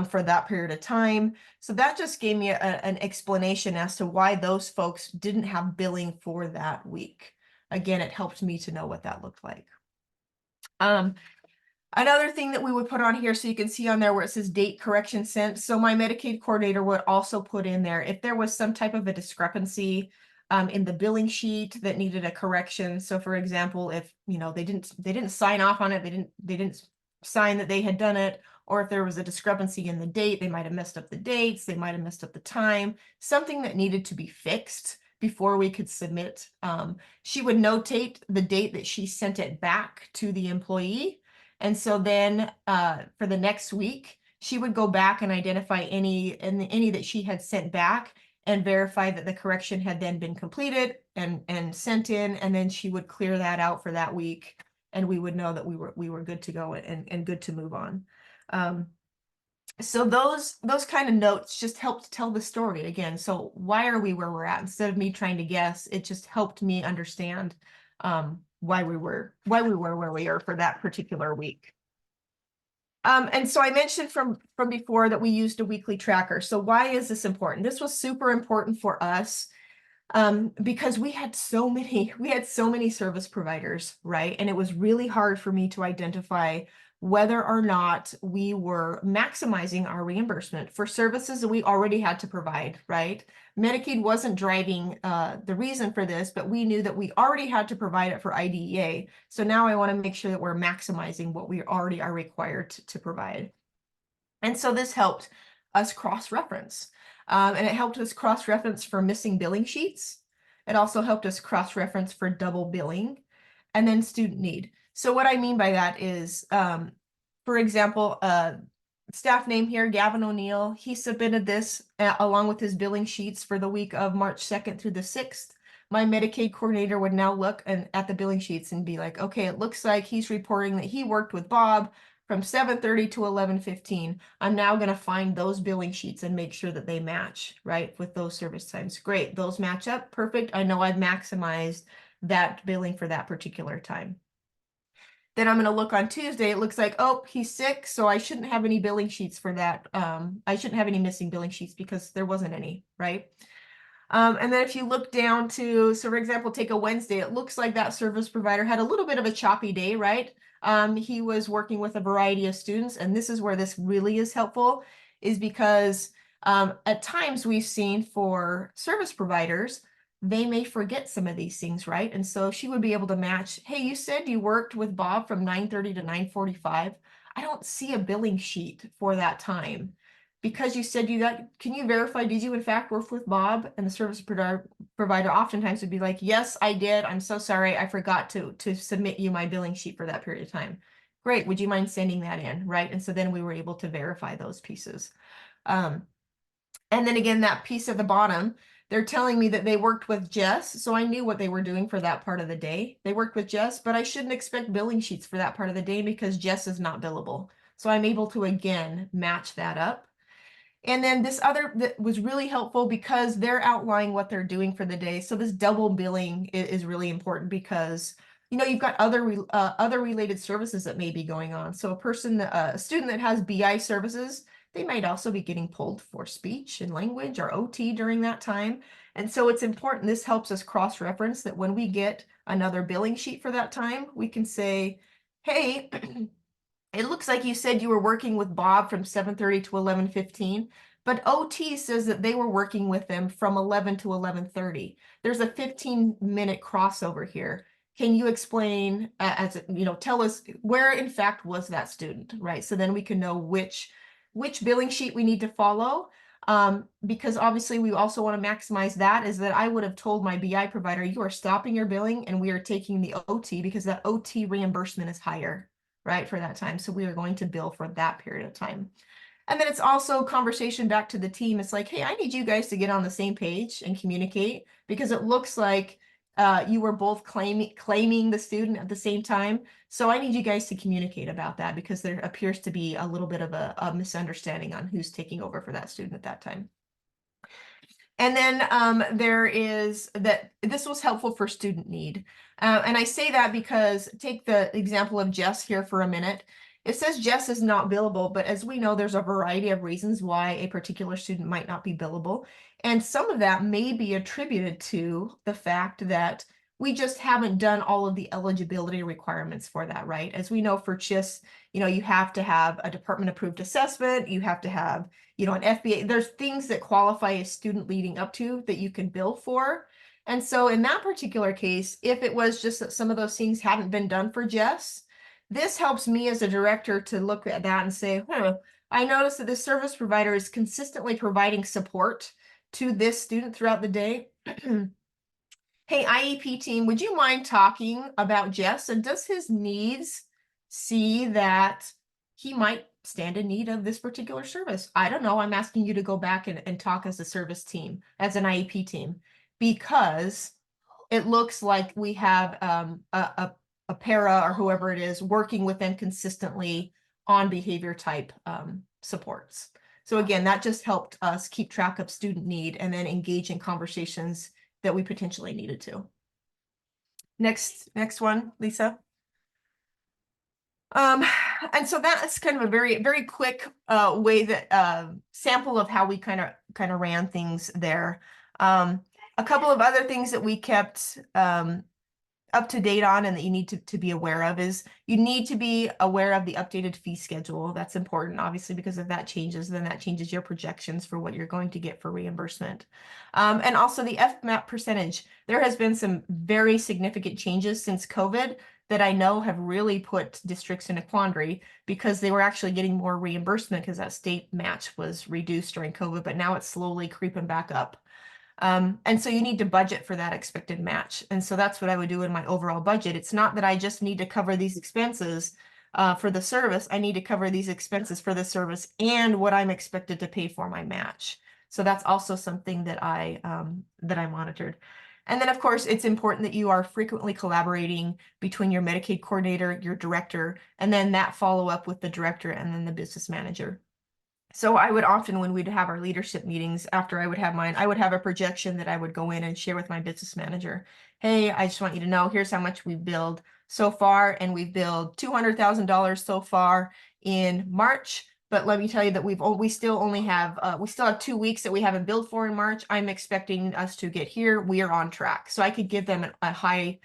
for that period of time. So that just gave me an explanation as to why those folks didn't have billing for that week. Again, it helped me to know what that looked like. Another thing that we would put on here, so you can see on there where it says date correction sent. So my Medicaid coordinator would also put in there if there was some type of a discrepancy in the billing sheet that needed a correction. So for example, if they didn't sign off on it, they didn't sign that they had done it, or if there was a discrepancy in the date, they might have messed up the dates, they might have messed up the time, something that needed to be fixed before we could submit. She would notate the date that she sent it back to the employee. And so then for the next week, she would go back and identify any that she had sent back and verify that the correction had then been completed and sent in, and then she would clear that out for that week, and we would know that we were good to go and good to move on. So those kind of notes just helped tell the story again. So why are we where we're at? Instead of me trying to guess, it just helped me understand why we were where we are for that particular week. And so I mentioned from before that we used a weekly tracker. So why is this important? This was super important for us because we had so many service providers, right? And it was really hard for me to identify whether or not we were maximizing our reimbursement for services that we already had to provide, right? Medicaid wasn't driving the reason for this, but we knew that we already had to provide it for IDEA. So now I want to make sure that we're maximizing what we already are required to provide. And so this helped us cross-reference. And it helped us cross-reference for missing billing sheets. It also helped us cross-reference for double billing and then student need. So what I mean by that is, for example, staff name here, Gavin O'Neill, he submitted this along with his billing sheets for the week of March 2nd through the 6th. My Medicaid coordinator would now look at the billing sheets and be like, okay, it looks like he's reporting that he worked with Bob from 7:30 to 11:15. I'm now going to find those billing sheets and make sure that they match, right, with those service times. Great, those match up, perfect. I know I've maximized that billing for that particular time. Then I'm going to look on Tuesday. It looks like, oh, he's sick, so I shouldn't have any billing sheets for that. I shouldn't have any missing billing sheets because there wasn't any, right? And then if you look down to, so for example, take a Wednesday, it looks like that service provider had a little bit of a choppy day, right? He was working with a variety of students, and this is where this really is helpful, is because at times we've seen for service providers, they may forget some of these things, right? And so she would be able to match, hey, you said you worked with Bob from 9:30 to 9:45. I don't see a billing sheet for that time. Because you said you got, can you verify, did you in fact work with Bob? And the service provider oftentimes would be like, yes, I did. I'm so sorry. I forgot to submit you my billing sheet for that period of time. Great. Would you mind sending that in? Right. And so then we were able to verify those pieces. And then again, that piece at the bottom, they're telling me that they worked with Jess. So I knew what they were doing for that part of the day. They worked with Jess, but I shouldn't expect billing sheets for that part of the day because Jess is not billable. So I'm able to, again, match that up. And then this other that was really helpful because they're outlining what they're doing for the day. So this double billing is really important because, you've got other related services that may be going on. So a student that has BI services, they might also be getting pulled for speech and language or OT during that time. And so it's important. This helps us cross-reference that when we get another billing sheet for that time, we can say, hey, it looks like you said you were working with Bob from 7:30 to 11:15, but OT says that they were working with them from 11 to 11:30. There's a 15-minute crossover here. Can you explain, tell us where in fact was that student, right? So then we can know which billing sheet we need to follow. Because obviously we also want to maximize that, is that I would have told my BI provider, you are stopping your billing and we are taking the OT because that OT reimbursement is higher, right, for that time. So we are going to bill for that period of time. And then it's also conversation back to the team. It's like, hey, I need you guys to get on the same page and communicate because it looks like you were both claiming the student at the same time. So I need you guys to communicate about that because there appears to be a little bit of a misunderstanding on who's taking over for that student at that time. And then there is that this was helpful for student need. And I say that because take the example of Jess here for a minute. It says Jess is not billable, but as we know, there's a variety of reasons why a particular student might not be billable. And some of that may be attributed to the fact that we just haven't done all of the eligibility requirements for that, right? As we know for CHIS, you have to have a department approved assessment, you have to have, an FBA. There's things that qualify a student leading up to that you can bill for. And so in that particular case, if it was just that some of those things hadn't been done for Jess, this helps me as a director to look at that and say, I noticed that this service provider is consistently providing support to this student throughout the day. Hey, IEP team, would you mind talking about Jess? And does his needs see that he might stand in need of this particular service? I don't know. I'm asking you to go back and talk as a service team, as an IEP team, because it looks like we have a para or whoever it is working with them consistently on behavior type supports. So again, that just helped us keep track of student need and then engage in conversations that we potentially needed to. Next one, Lisa. And so that's kind of a very, very quick way that sample of how we kind of ran things there. A couple of other things that we kept up to date on and that you need to be aware of is you need to be aware of the updated fee schedule. That's important, obviously, because if that changes, then that changes your projections for what you're going to get for reimbursement. And also the FMAP percentage. There has been some very significant changes since COVID that I know have really put districts in a quandary because they were actually getting more reimbursement because that state match was reduced during COVID, but now it's slowly creeping back up. And so you need to budget for that expected match. And so that's what I would do in my overall budget. It's not that I just need to cover these expenses for the service. I need to cover these expenses for the service and what I'm expected to pay for my match. So that's also something that I monitored. And then, of course, it's important that you are frequently collaborating between your Medicaid coordinator, your director, and then that follow up with the director and then the business manager. So I would often, when we'd have our leadership meetings, after I would have mine, I would have a projection that I would go in and share with my business manager. Hey, I just want you to know, here's how much we've billed so far. And we've billed $200,000 so far in March. But let me tell you that we still have 2 weeks that we haven't billed for in March. I'm expecting us to get here. We are on track. So I could give them a high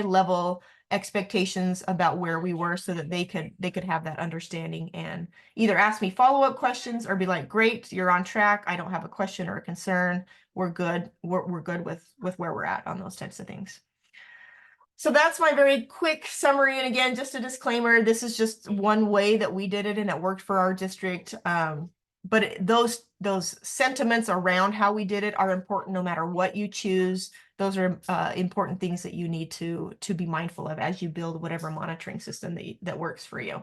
level expectations about where we were so that they could have that understanding and either ask me follow-up questions or be like, great, you're on track. I don't have a question or a concern. We're good. We're good with where we're at on those types of things. So that's my very quick summary. And again, just a disclaimer, this is just one way that we did it and it worked for our district. But those sentiments around how we did it are important no matter what you choose. Those are important things that you need to be mindful of as you build whatever monitoring system that works for you.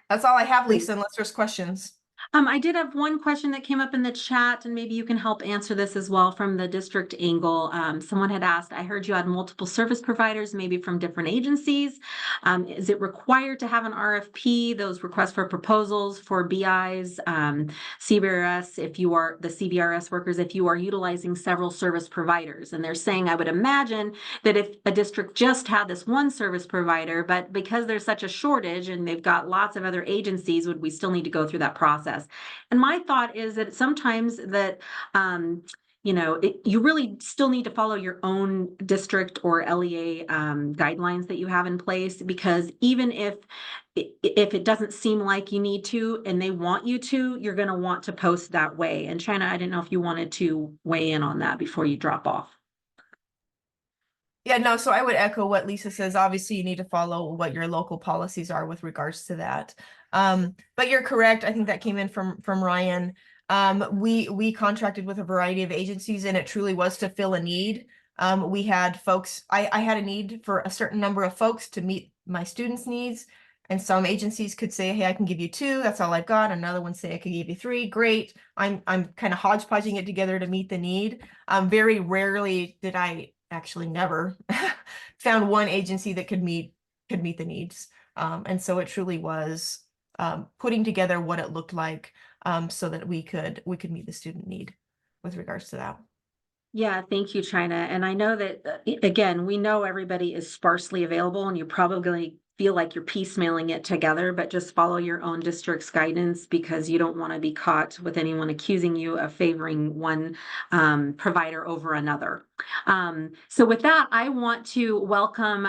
That's all I have, Lisa, unless there's questions. I did have one question that came up in the chat, and maybe you can help answer this as well from the district angle. Someone had asked, I heard you had multiple service providers, maybe from different agencies. Is it required to have an RFP, those requests for proposals for BIs, CBRS, if you are the CBRS workers, if you are utilizing several service providers? And they're saying, I would imagine that if a district just had this one service provider, but because there's such a shortage and they've got lots of other agencies, would we still need to go through that process? And my thought is that sometimes that, you really still need to follow your own district or LEA guidelines that you have in place, because even if it doesn't seem like you need to and they want you to, you're going to want to post that way. And China, I didn't know if you wanted to weigh in on that before you drop off. Yeah, no, so I would echo what Lisa says. Obviously, you need to follow what your local policies are with regards to that. But you're correct. I think that came in from Ryan. We contracted with a variety of agencies, and it truly was to fill a need. We had folks, I had a need for a certain number of folks to meet my students' needs. And some agencies could say, hey, I can give you 2. That's all I've got. Another one say I could give you 3. Great. I'm kind of hodgepodging it together to meet the need. Very rarely did I actually never found one agency that could meet the needs. And so it truly was putting together what it looked like so that we could meet the student need with regards to that. Yeah, thank you, China. And I know that, again, we know everybody is sparsely available and you probably feel like you're piecemealing it together, but just follow your own district's guidance because you don't want to be caught with anyone accusing you of favoring one provider over another. So with that, I want to welcome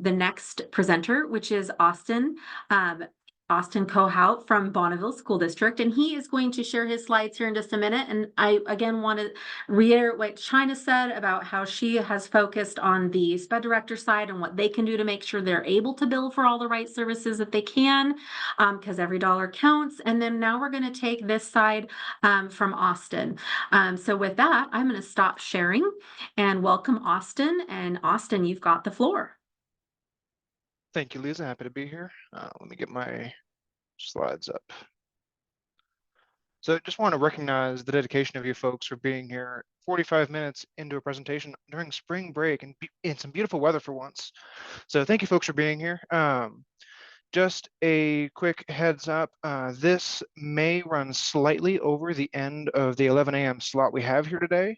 the next presenter, which is Austin. Um, Austin Kohout from Bonneville School District, and he is going to share his slides here in just a minute. And I again want to reiterate what China said about how she has focused on the SPED director side and what they can do to make sure they're able to bill for all the right services that they can, because every dollar counts. And then now we're going to take this side from Austin. So with that, I'm going to stop sharing and welcome Austin. And Austin, you've got the floor. Thank you, Lisa. Happy to be here. Let me get my slides up. So just want to recognize the dedication of you folks for being here 45 minutes into a presentation during spring break and in some beautiful weather for once. So thank you folks for being here. Just a quick heads up, this may run slightly over the end of the 11 a.m. slot we have here today.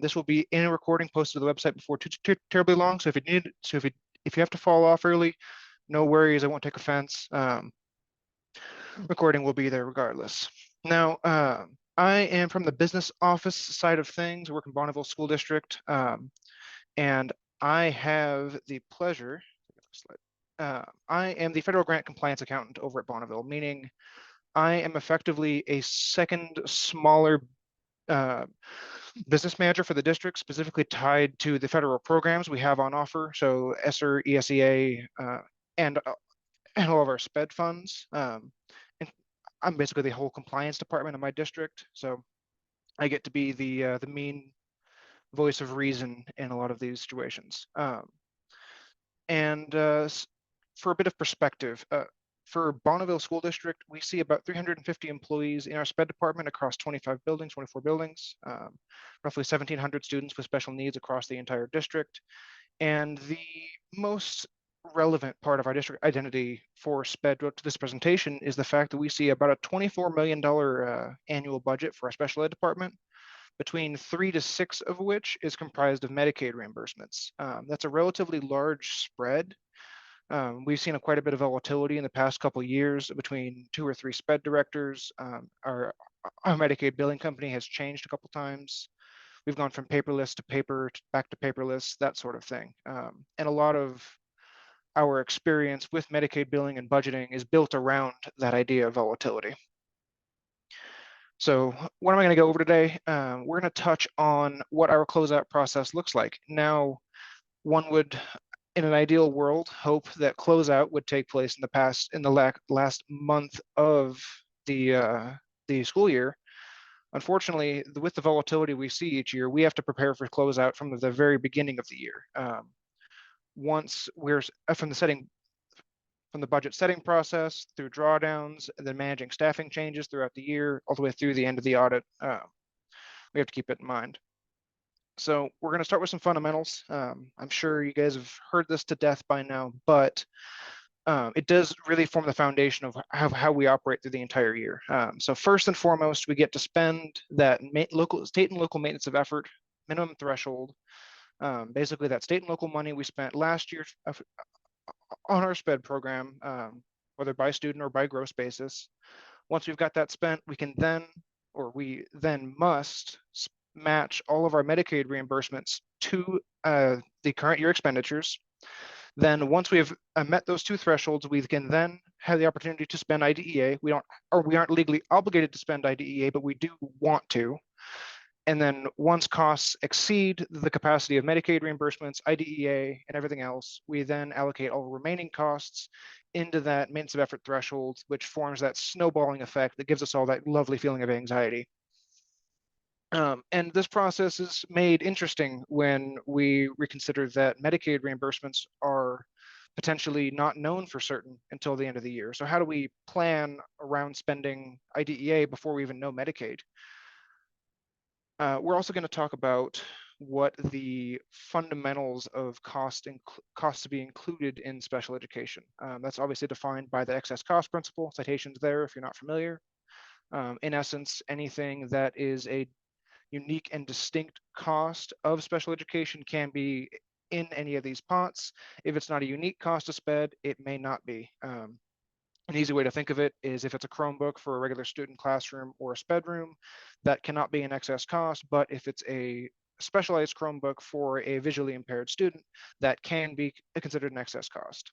This will be in a recording posted to the website before too terribly long. So if you have to fall off early, no worries, I won't take offense. Recording will be there regardless. Now, I am from the business office side of things, work in Bonneville School District, and I have the pleasure, I am the federal grant compliance accountant over at Bonneville, meaning I am effectively a second smaller business manager for the district, specifically tied to the federal programs we have on offer. So ESSER, ESEA, and all of our SPED funds. And I'm basically the whole compliance department of my district. So I get to be the mean voice of reason in a lot of these situations. And for a bit of perspective, for Bonneville School District, we see about 350 employees in our SPED department across 24 buildings, roughly 1,700 students with special needs across the entire district. And the most relevant part of our district identity for SPED to this presentation is the fact that we see about a $24 million annual budget for our special ed department, between 3 to 6 of which is comprised of Medicaid reimbursements. That's a relatively large spread. We've seen quite a bit of volatility in the past couple of years between 2 or 3 SPED directors. Our Medicaid billing company has changed a couple times. We've gone from paperless to back to paperless, that sort of thing. And a lot of our experience with Medicaid billing and budgeting is built around that idea of volatility. So what am I going to go over today? We're going to touch on what our closeout process looks like. Now, one would, in an ideal world, hope that closeout would take place in the last month of the school year. Unfortunately, with the volatility we see each year, we have to prepare for closeout from the very beginning of the year. Once we're from the budget setting process through drawdowns and then managing staffing changes throughout the year, all the way through the end of the audit, we have to keep it in mind. So we're going to start with some fundamentals. I'm sure you guys have heard this to death by now, but it does really form the foundation of how we operate through the entire year. So first and foremost, we get to spend that state and local maintenance of effort minimum threshold. Basically, that state and local money we spent last year on our SPED program, whether by student or by gross basis. Once we've got that spent, we then must match all of our Medicaid reimbursements to the current year expenditures. Then once we have met those 2 thresholds, we can then have the opportunity to spend IDEA. We aren't legally obligated to spend IDEA, but we do want to. And then once costs exceed the capacity of Medicaid reimbursements, IDEA, and everything else, we then allocate all remaining costs into that maintenance of effort threshold, which forms that snowballing effect that gives us all that lovely feeling of anxiety. And this process is made interesting when we reconsider that Medicaid reimbursements are potentially not known for certain until the end of the year. So how do we plan around spending IDEA before we even know Medicaid? We're also going to talk about what the fundamentals of costs to be included in special education. That's obviously defined by the excess cost principle, citations there if you're not familiar. In essence, anything that is a unique and distinct cost of special education can be in any of these pots. If it's not a unique cost to SPED, it may not be. An easy way to think of it is if it's a Chromebook for a regular student classroom or a SPED room, that cannot be an excess cost. But if it's a specialized Chromebook for a visually impaired student, that can be considered an excess cost.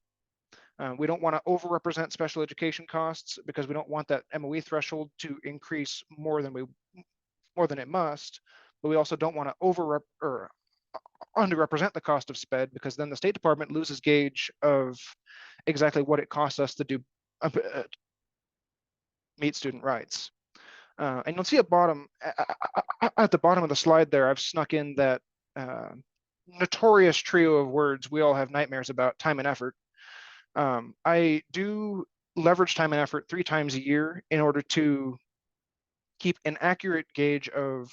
We don't want to overrepresent special education costs because we don't want that MOE threshold to increase more than it must, but we also don't want to underrepresent the cost of SPED because then the State Department loses gauge of exactly what it costs us to do meet student rights. And you'll see at the bottom of the slide there, I've snuck in that notorious trio of words we all have nightmares about: time and effort. I do leverage time and effort 3 times a year in order to keep an accurate gauge of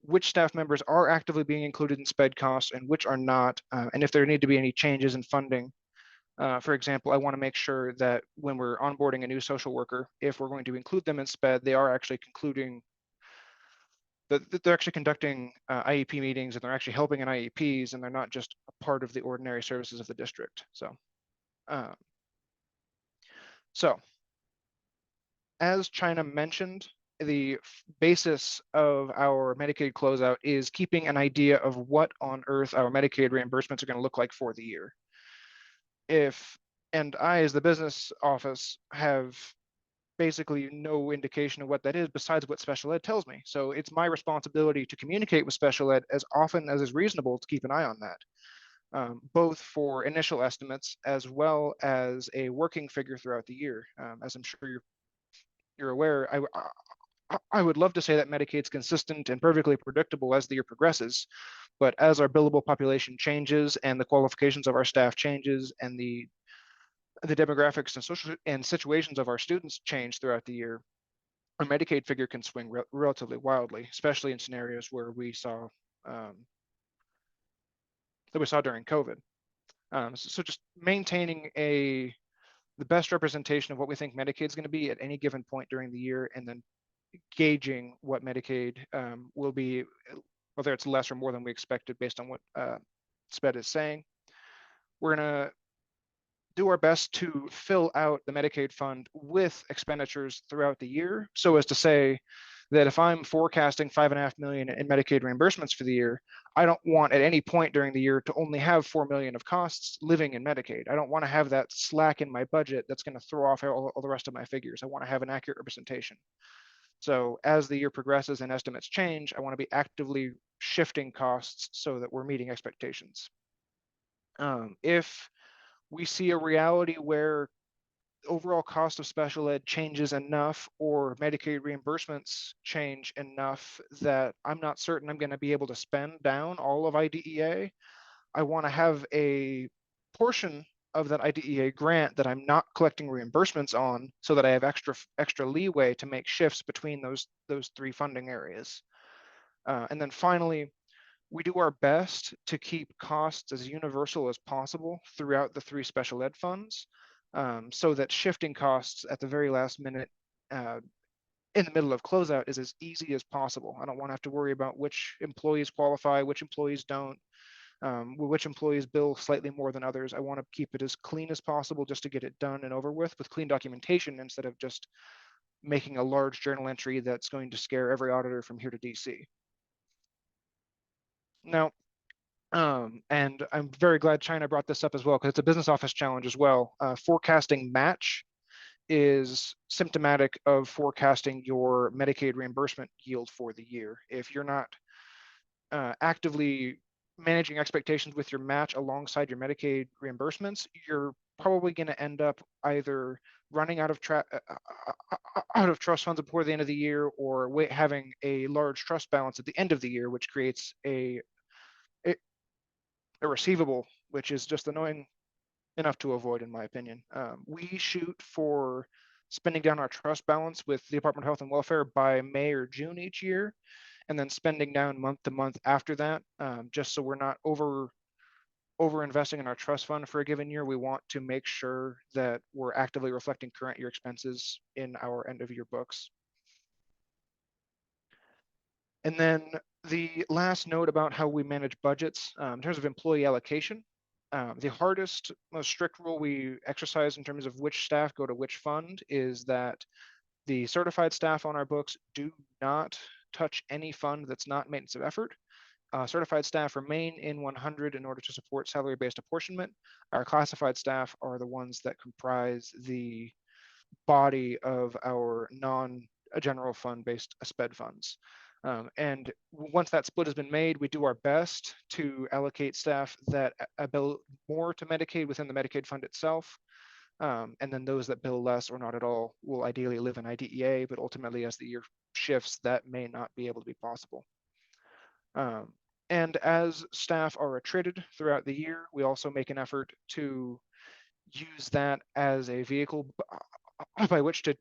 which staff members are actively being included in SPED costs and which are not, and if there need to be any changes in funding. For example, I want to make sure that when we're onboarding a new social worker, if we're going to include them in SPED, they are actually they're actually conducting IEP meetings and they're actually helping in IEPs and they're not just a part of the ordinary services of the district. So as China mentioned, the basis of our Medicaid closeout is keeping an idea of what on earth our Medicaid reimbursements are going to look like for the year. And I, as the business office, have basically no indication of what that is besides what special ed tells me. So it's my responsibility to communicate with special ed as often as is reasonable to keep an eye on that, both for initial estimates as well as a working figure throughout the year. As I'm sure you're aware, I would love to say that Medicaid's consistent and perfectly predictable as the year progresses, but as our billable population changes and the qualifications of our staff changes and the demographics and social and situations of our students change throughout the year, our Medicaid figure can swing relatively wildly, especially in scenarios where we saw during COVID. So just maintaining the best representation of what we think Medicaid is going to be at any given point during the year, and then gauging what Medicaid will be, whether it's less or more than we expected based on what SPED is saying. We're going to do our best to fill out the Medicaid fund with expenditures throughout the year, so as to say that if I'm forecasting $5.5 million in Medicaid reimbursements for the year, I don't want at any point during the year to only have $4 million of costs living in Medicaid. I don't want to have that slack in my budget that's going to throw off all the rest of my figures. I want to have an accurate representation. So as the year progresses and estimates change, I want to be actively shifting costs so that we're meeting expectations. If we see a reality where overall cost of special ed changes enough or Medicaid reimbursements change enough that I'm not certain I'm going to be able to spend down all of IDEA, I want to have a portion of that IDEA grant that I'm not collecting reimbursements on, so that I have extra leeway to make shifts between those 3 funding areas. And then finally, we do our best to keep costs as universal as possible throughout the 3 special ed funds, so that shifting costs at the very last minute in the middle of closeout is as easy as possible. I don't want to have to worry about which employees qualify, which employees don't, which employees bill slightly more than others. I want to keep it as clean as possible just to get it done and over with clean documentation, instead of just making a large journal entry that's going to scare every auditor from here to DC. Now, and I'm very glad China brought this up as well, because it's a business office challenge as well. Forecasting match is symptomatic of forecasting your Medicaid reimbursement yield for the year. If you're not actively managing expectations with your match alongside your Medicaid reimbursements, you're probably going to end up either running out of trust funds before the end of the year, or having a large trust balance at the end of the year, which creates a receivable, which is just annoying enough to avoid, in my opinion. We shoot for spending down our trust balance with the Department of Health and Welfare by May or June each year, and then spending down month to month after that, just so we're not over investing in our trust fund for a given year. We want to make sure that we're actively reflecting current year expenses in our end of year books. And then the last note about how we manage budgets in terms of employee allocation. The hardest, most strict rule we exercise in terms of which staff go to which fund is that the certified staff on our books do not touch any fund that's not maintenance of effort. Certified staff remain in 100 in order to support salary-based apportionment. Our classified staff are the ones that comprise the body of our non-general fund-based SPED funds. And once that split has been made, we do our best to allocate staff that bill more to Medicaid within the Medicaid fund itself. And then those that bill less or not at all will ideally live in IDEA, but ultimately as the year shifts, that may not be able to be possible. And as staff are attrited throughout the year, we also make an effort to use that as a vehicle by which to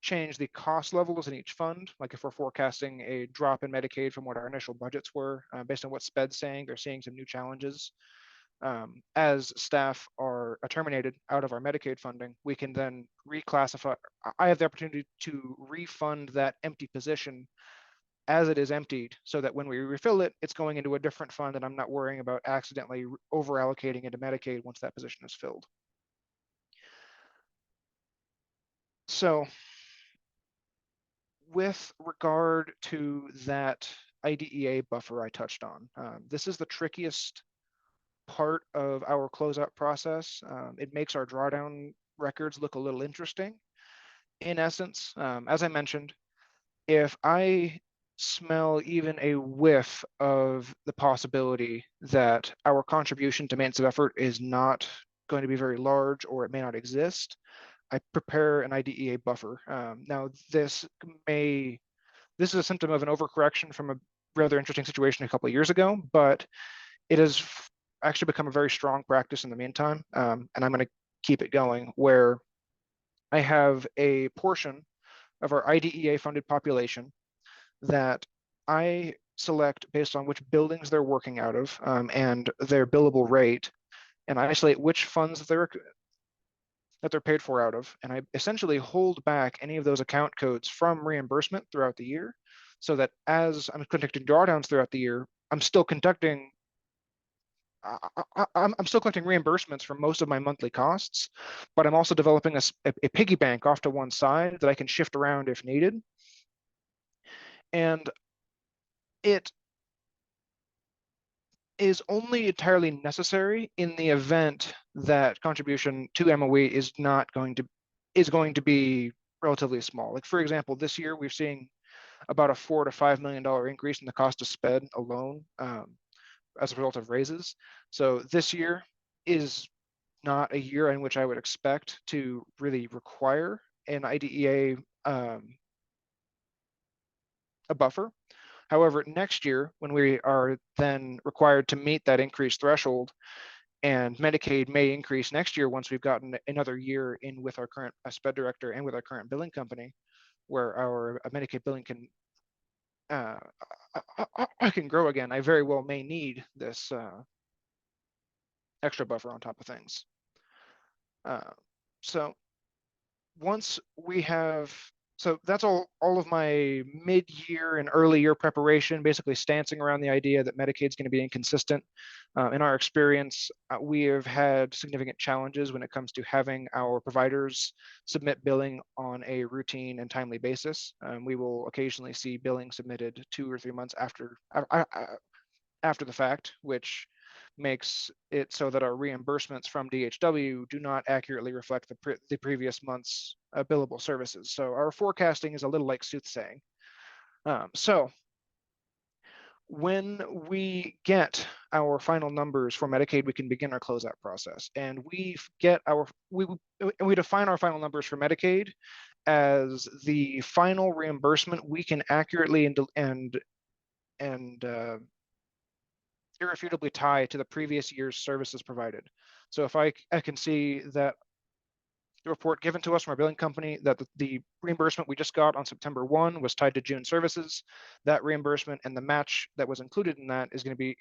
change the cost levels in each fund. Like if we're forecasting a drop in Medicaid from what our initial budgets were, based on what SPED's saying, they're seeing some new challenges. As staff are terminated out of our Medicaid funding, we can then reclassify. I have the opportunity to refund that empty position as it is emptied, so that when we refill it, it's going into a different fund and I'm not worrying about accidentally over allocating into Medicaid once that position is filled. So with regard to that IDEA buffer I touched on, this is the trickiest part of our closeout process. It makes our drawdown records look a little interesting. In essence, as I mentioned, if I smell even a whiff of the possibility that our contribution to maintenance of effort is not going to be very large, or it may not exist, I prepare an IDEA buffer. Now, this is a symptom of an overcorrection from a rather interesting situation a couple of years ago, but it has actually become a very strong practice in the meantime, and I'm going to keep it going, where I have a portion of our IDEA funded population that I select based on which buildings they're working out of, and their billable rate, and I isolate which funds that they're paid for out of, and I essentially hold back any of those account codes from reimbursement throughout the year, so that as I'm conducting drawdowns throughout the year, I'm still collecting reimbursements for most of my monthly costs, but I'm also developing a piggy bank off to one side that I can shift around if needed. And it is only entirely necessary in the event that contribution to MOE is going to be relatively small. Like for example, this year we're seeing about a $4 to $5 million increase in the cost of SPED alone as a result of raises. So this year is not a year in which I would expect to really require an IDEA a buffer. However, next year, when we are then required to meet that increased threshold, and Medicaid may increase next year once we've gotten another year in with our current SPED director and with our current billing company, where our Medicaid billing can grow again, I very well may need this extra buffer on top of things. So once we have, so that's all of my mid-year and early year preparation, basically stancing around the idea that Medicaid is going to be inconsistent. In our experience, we have had significant challenges when it comes to having our providers submit billing on a routine and timely basis. We will occasionally see billing submitted 2 or 3 months after the fact, which makes it so that our reimbursements from DHW do not accurately reflect the previous month's billable services. So our forecasting is a little like soothsaying. So when we get our final numbers for Medicaid, we can begin our closeout process. And we define our final numbers for Medicaid as the final reimbursement we can accurately and irrefutably tie to the previous year's services provided. So if I can see that the report given to us from our billing company that the reimbursement we just got on September 1 was tied to June services, that reimbursement and the match that was included in that is going to be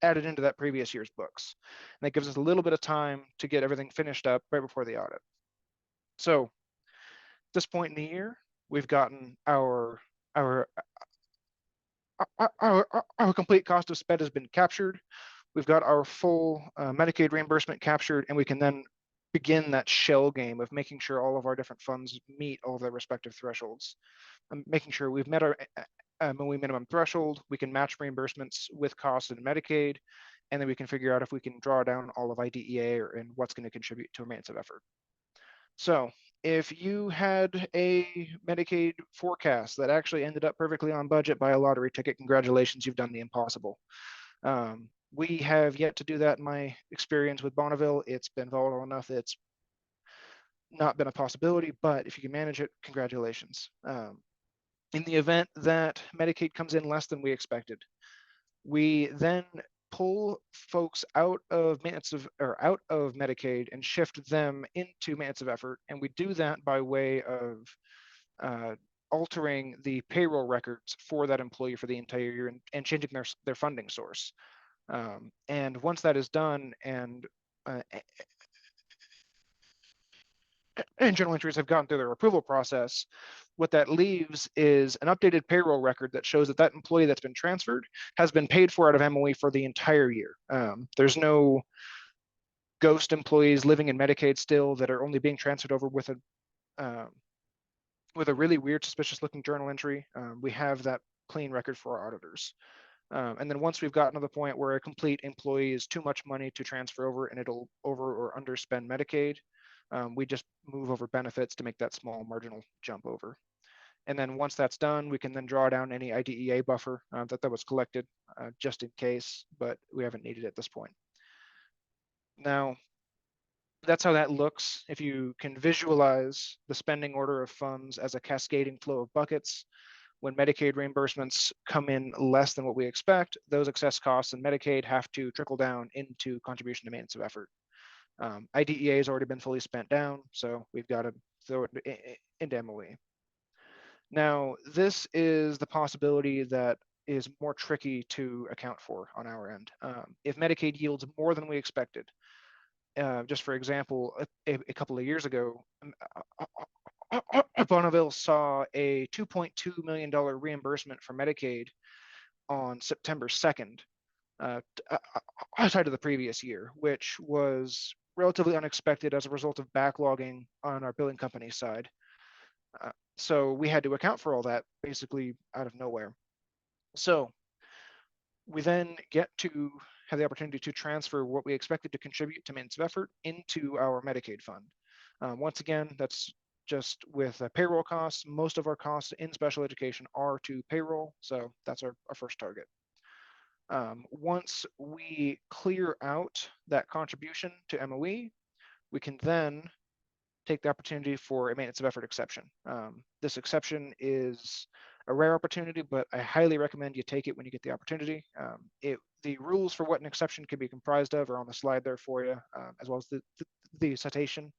added into that previous year's books. And that gives us a little bit of time to get everything finished up right before the audit. So at this point in the year, we've gotten our our complete cost of spend has been captured. We've got our full Medicaid reimbursement captured, and we can then begin that shell game of making sure all of our different funds meet all of their respective thresholds. Making sure we've met our MOE minimum threshold, we can match reimbursements with costs in Medicaid, and then we can figure out if we can draw down all of IDEA and what's going to contribute to a maintenance of effort. So if you had a Medicaid forecast that actually ended up perfectly on budget by a lottery ticket, congratulations, you've done the impossible. We have yet to do that in my experience with Bonneville. It's been volatile enough that it's not been a possibility, but if you can manage it, congratulations. In the event that Medicaid comes in less than we expected, we then pull folks out of out of Medicaid and shift them into maintenance of effort. And we do that by way of altering the payroll records for that employee for the entire year and changing their funding source. And once that is done and journal entries have gone through their approval process, what that leaves is an updated payroll record that shows that that employee that's been transferred has been paid for out of MOE for the entire year. There's no ghost employees living in Medicaid still that are only being transferred over with a really weird, suspicious looking journal entry. We have that clean record for our auditors. And then once we've gotten to the point where a complete employee is too much money to transfer over and it'll over or underspend Medicaid, we just move over benefits to make that small marginal jump over. And then once that's done, we can then draw down any IDEA buffer that was collected just in case, but we haven't needed it at this point. Now, that's how that looks. If you can visualize the spending order of funds as a cascading flow of buckets, when Medicaid reimbursements come in less than what we expect, those excess costs in Medicaid have to trickle down into contribution to maintenance of effort. IDEA has already been fully spent down, so we've got to throw it into MOE. Now, this is the possibility that is more tricky to account for on our end. If Medicaid yields more than we expected, just for example, a couple of years ago, Bonneville saw a $2.2 million reimbursement for Medicaid on September 2nd, outside of the previous year, which was relatively unexpected as a result of backlogging on our billing company side. So we had to account for all that basically out of nowhere. So we then get to have the opportunity to transfer what we expected to contribute to maintenance of effort into our Medicaid fund. Once again, that's just with payroll costs. Most of our costs in special education are to payroll, so that's our first target. Once we clear out that contribution to MOE, we can then take the opportunity for a maintenance of effort exception. This exception is a rare opportunity, but I highly recommend you take it when you get the opportunity. The rules for what an exception can be comprised of are on the slide there for you, as well as the citation.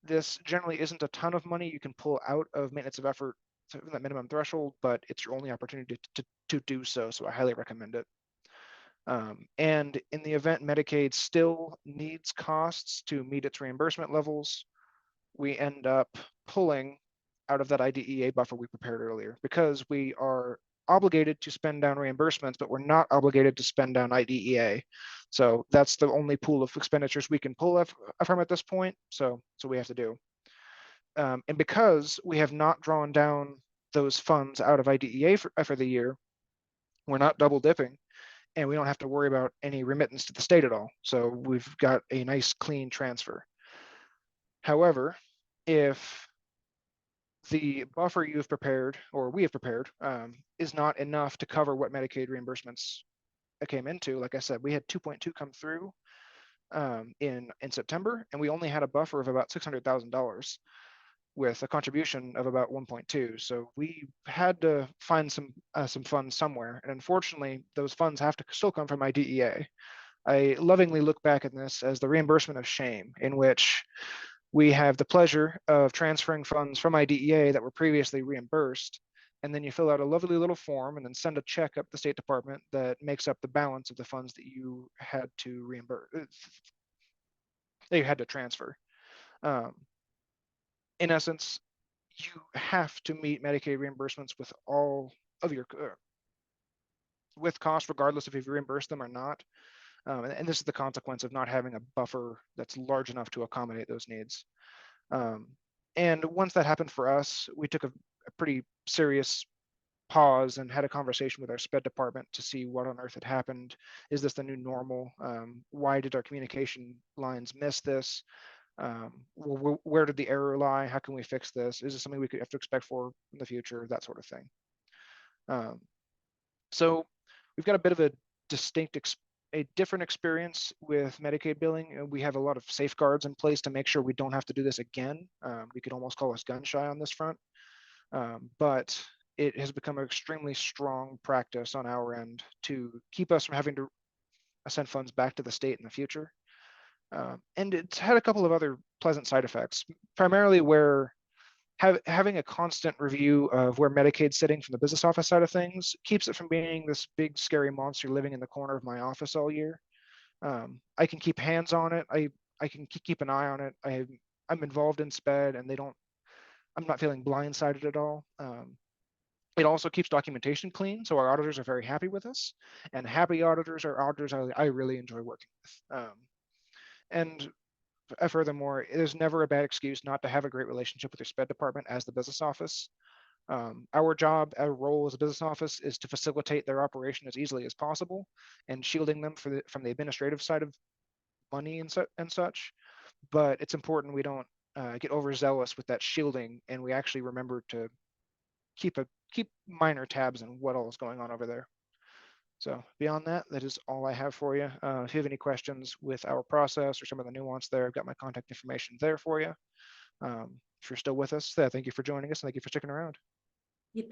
This generally isn't a ton of money you can pull out of maintenance of effort from that minimum threshold, but it's your only opportunity to do so, so I highly recommend it. And in the event Medicaid still needs costs to meet its reimbursement levels, we end up pulling out of that IDEA buffer we prepared earlier, because we are obligated to spend down reimbursements, but we're not obligated to spend down IDEA. So that's the only pool of expenditures we can pull from at this point. So we have to do. And because we have not drawn down those funds out of IDEA for the year, we're not double dipping, and we don't have to worry about any remittance to the state at all. So we've got a nice clean transfer. However, if the buffer you've prepared, or we have prepared, is not enough to cover what Medicaid reimbursements came into, like I said, we had 2.2 come through in September, and we only had a buffer of about $600,000 with a contribution of about 1.2. So we had to find some funds somewhere, and unfortunately, those funds have to still come from IDEA. I lovingly look back at this as the reimbursement of shame, in which we have the pleasure of transferring funds from IDEA that were previously reimbursed, and then you fill out a lovely little form and then send a check up the State Department that makes up the balance of the funds that you had to reimburse, that you had to transfer. In essence, you have to meet Medicaid reimbursements with all of your with costs, regardless of if you reimburse them or not. And this is the consequence of not having a buffer that's large enough to accommodate those needs. And once that happened for us, we took a pretty serious pause and had a conversation with our SPED department to see what on earth had happened. Is this the new normal? Why did our communication lines miss this? Where did the error lie? How can we fix this? Is this something we could have to expect for in the future? That sort of thing. So we've got a bit of a different experience with Medicaid billing. We have a lot of safeguards in place to make sure we don't have to do this again. We could almost call us gun shy on this front, but it has become an extremely strong practice on our end to keep us from having to send funds back to the state in the future. And it's had a couple of other pleasant side effects, primarily where having a constant review of where Medicaid's sitting from the business office side of things keeps it from being this big scary monster living in the corner of my office all year. I can keep hands on it. I can keep an eye on it. I'm involved in SPED, and I'm not feeling blindsided at all. It also keeps documentation clean, so our auditors are very happy with us, and happy auditors are auditors I really enjoy working with. And furthermore, there's never a bad excuse not to have a great relationship with your SPED department as the business office. Our job, our role as a business office is to facilitate their operation as easily as possible and shielding them from the administrative side of money and such. But it's important we don't get overzealous with that shielding, and we actually remember to keep minor tabs on what all is going on over there. So beyond that, that is all I have for you. If you have any questions with our process or some of the nuance there, I've got my contact information there for you. If you're still with us, thank you for joining us, and thank you for sticking around.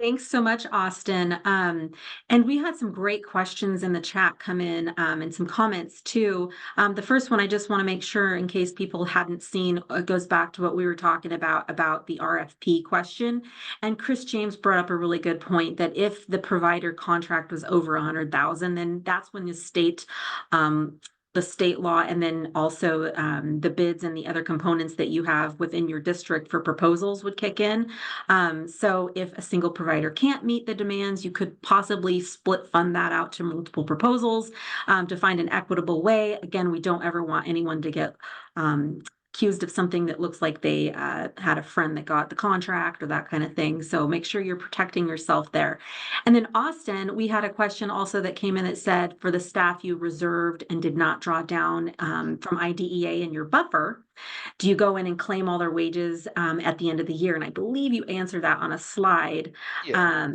Thanks so much, Austin. And we had some great questions in the chat come in, and some comments too. The first one, I just want to make sure, in case people hadn't seen, goes back to what we were talking about the RFP question. And Chris James brought up a really good point that if the provider contract was over 100,000, then that's when the state law, and then also the bids and the other components that you have within your district for proposals would kick in. So if a single provider can't meet the demands, you could possibly split fund that out to multiple proposals to find an equitable way. Again, we don't ever want anyone to get accused of something that looks like they had a friend that got the contract or that kind of thing. So make sure you're protecting yourself there. And then Austin, we had a question also that came in that said, for the staff you reserved and did not draw down from IDEA in your buffer, do you go in and claim all their wages at the end of the year? And I believe you answered that on a slide. Yeah.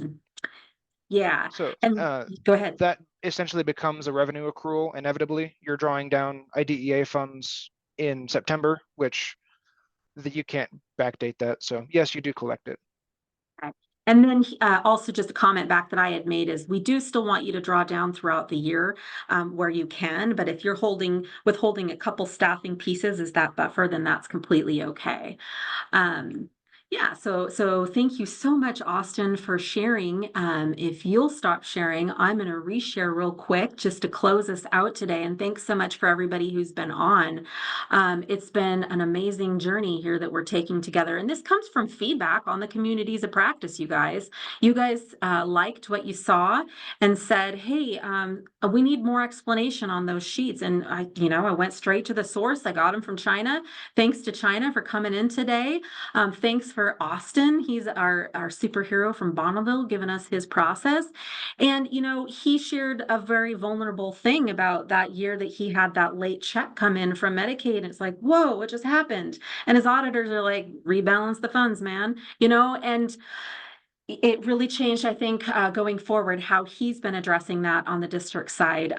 Yeah. So And go ahead. that essentially becomes a revenue accrual. Inevitably, you're drawing down IDEA funds in September, which you can't backdate that. So yes, you do collect it. And then also just a comment back that I had made is we do still want you to draw down throughout the year where you can, but if you're withholding a couple staffing pieces as that buffer, then that's completely okay. Yeah, so thank you so much, Austin, for sharing. If you'll stop sharing, I'm going to reshare real quick just to close us out today. And thanks so much for everybody who's been on. It's been an amazing journey here that we're taking together. And this comes from feedback on the communities of practice, you guys. You guys liked what you saw and said, hey, we need more explanation on those sheets. And I went straight to the source. I got them from China. Thanks to China for coming in today. Thanks for Austin. He's our superhero from Bonneville, giving us his process. And, he shared a very vulnerable thing about that year that he had that late check come in from Medicaid. And it's like, whoa, what just happened? And his auditors are like, rebalance the funds, man, and it really changed, I think, going forward, how he's been addressing that on the district side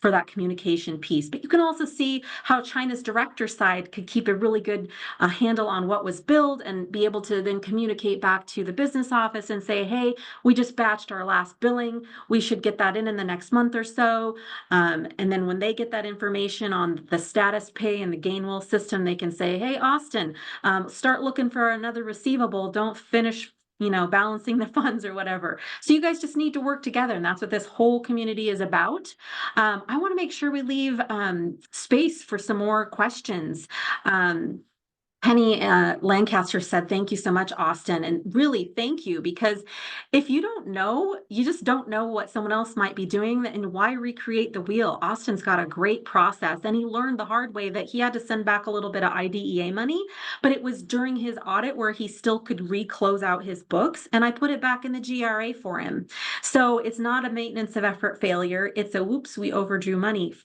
for that communication piece. But you can also see how China's director side could keep a really good handle on what was billed and be able to then communicate back to the business office and say, hey, we just batched our last billing. We should get that in the next month or so. And then when they get that information on the status pay and the Gainwell system, they can say, hey, Austin, start looking for another receivable. Don't finish balancing the funds or whatever. So you guys just need to work together. And that's what this whole community is about. I want to make sure we leave space for some more questions. Penny Lancaster said, thank you so much, Austin. And really, thank you, because if you don't know, you just don't know what someone else might be doing. And why recreate the wheel? Austin's got a great process, and he learned the hard way that he had to send back a little bit of IDEA money, but it was during his audit where he still could reclose out his books. And I put it back in the GRA for him. So it's not a maintenance of effort failure. It's a whoops, we overdrew money.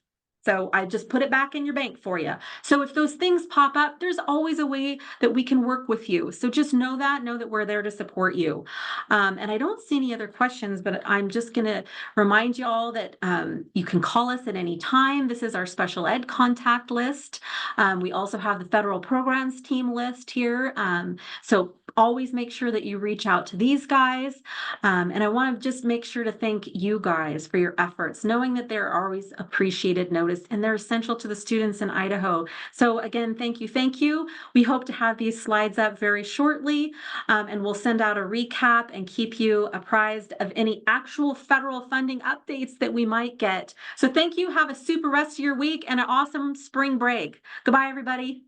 So I just put it back in your bank for you. So if those things pop up, there's always a way that we can work with you. So just know that we're there to support you. And I don't see any other questions, but I'm just going to remind you all that you can call us at any time. This is our special ed contact list. We also have the federal programs team list here. So always make sure that you reach out to these guys. And I want to just make sure to thank you guys for your efforts, knowing that they're always appreciated, noticed, and they're essential to the students in Idaho. So again, thank you. Thank you. We hope to have these slides up very shortly, and we'll send out a recap and keep you apprised of any actual federal funding updates that we might get. So thank you. Have a super rest of your week and an awesome spring break. Goodbye, everybody.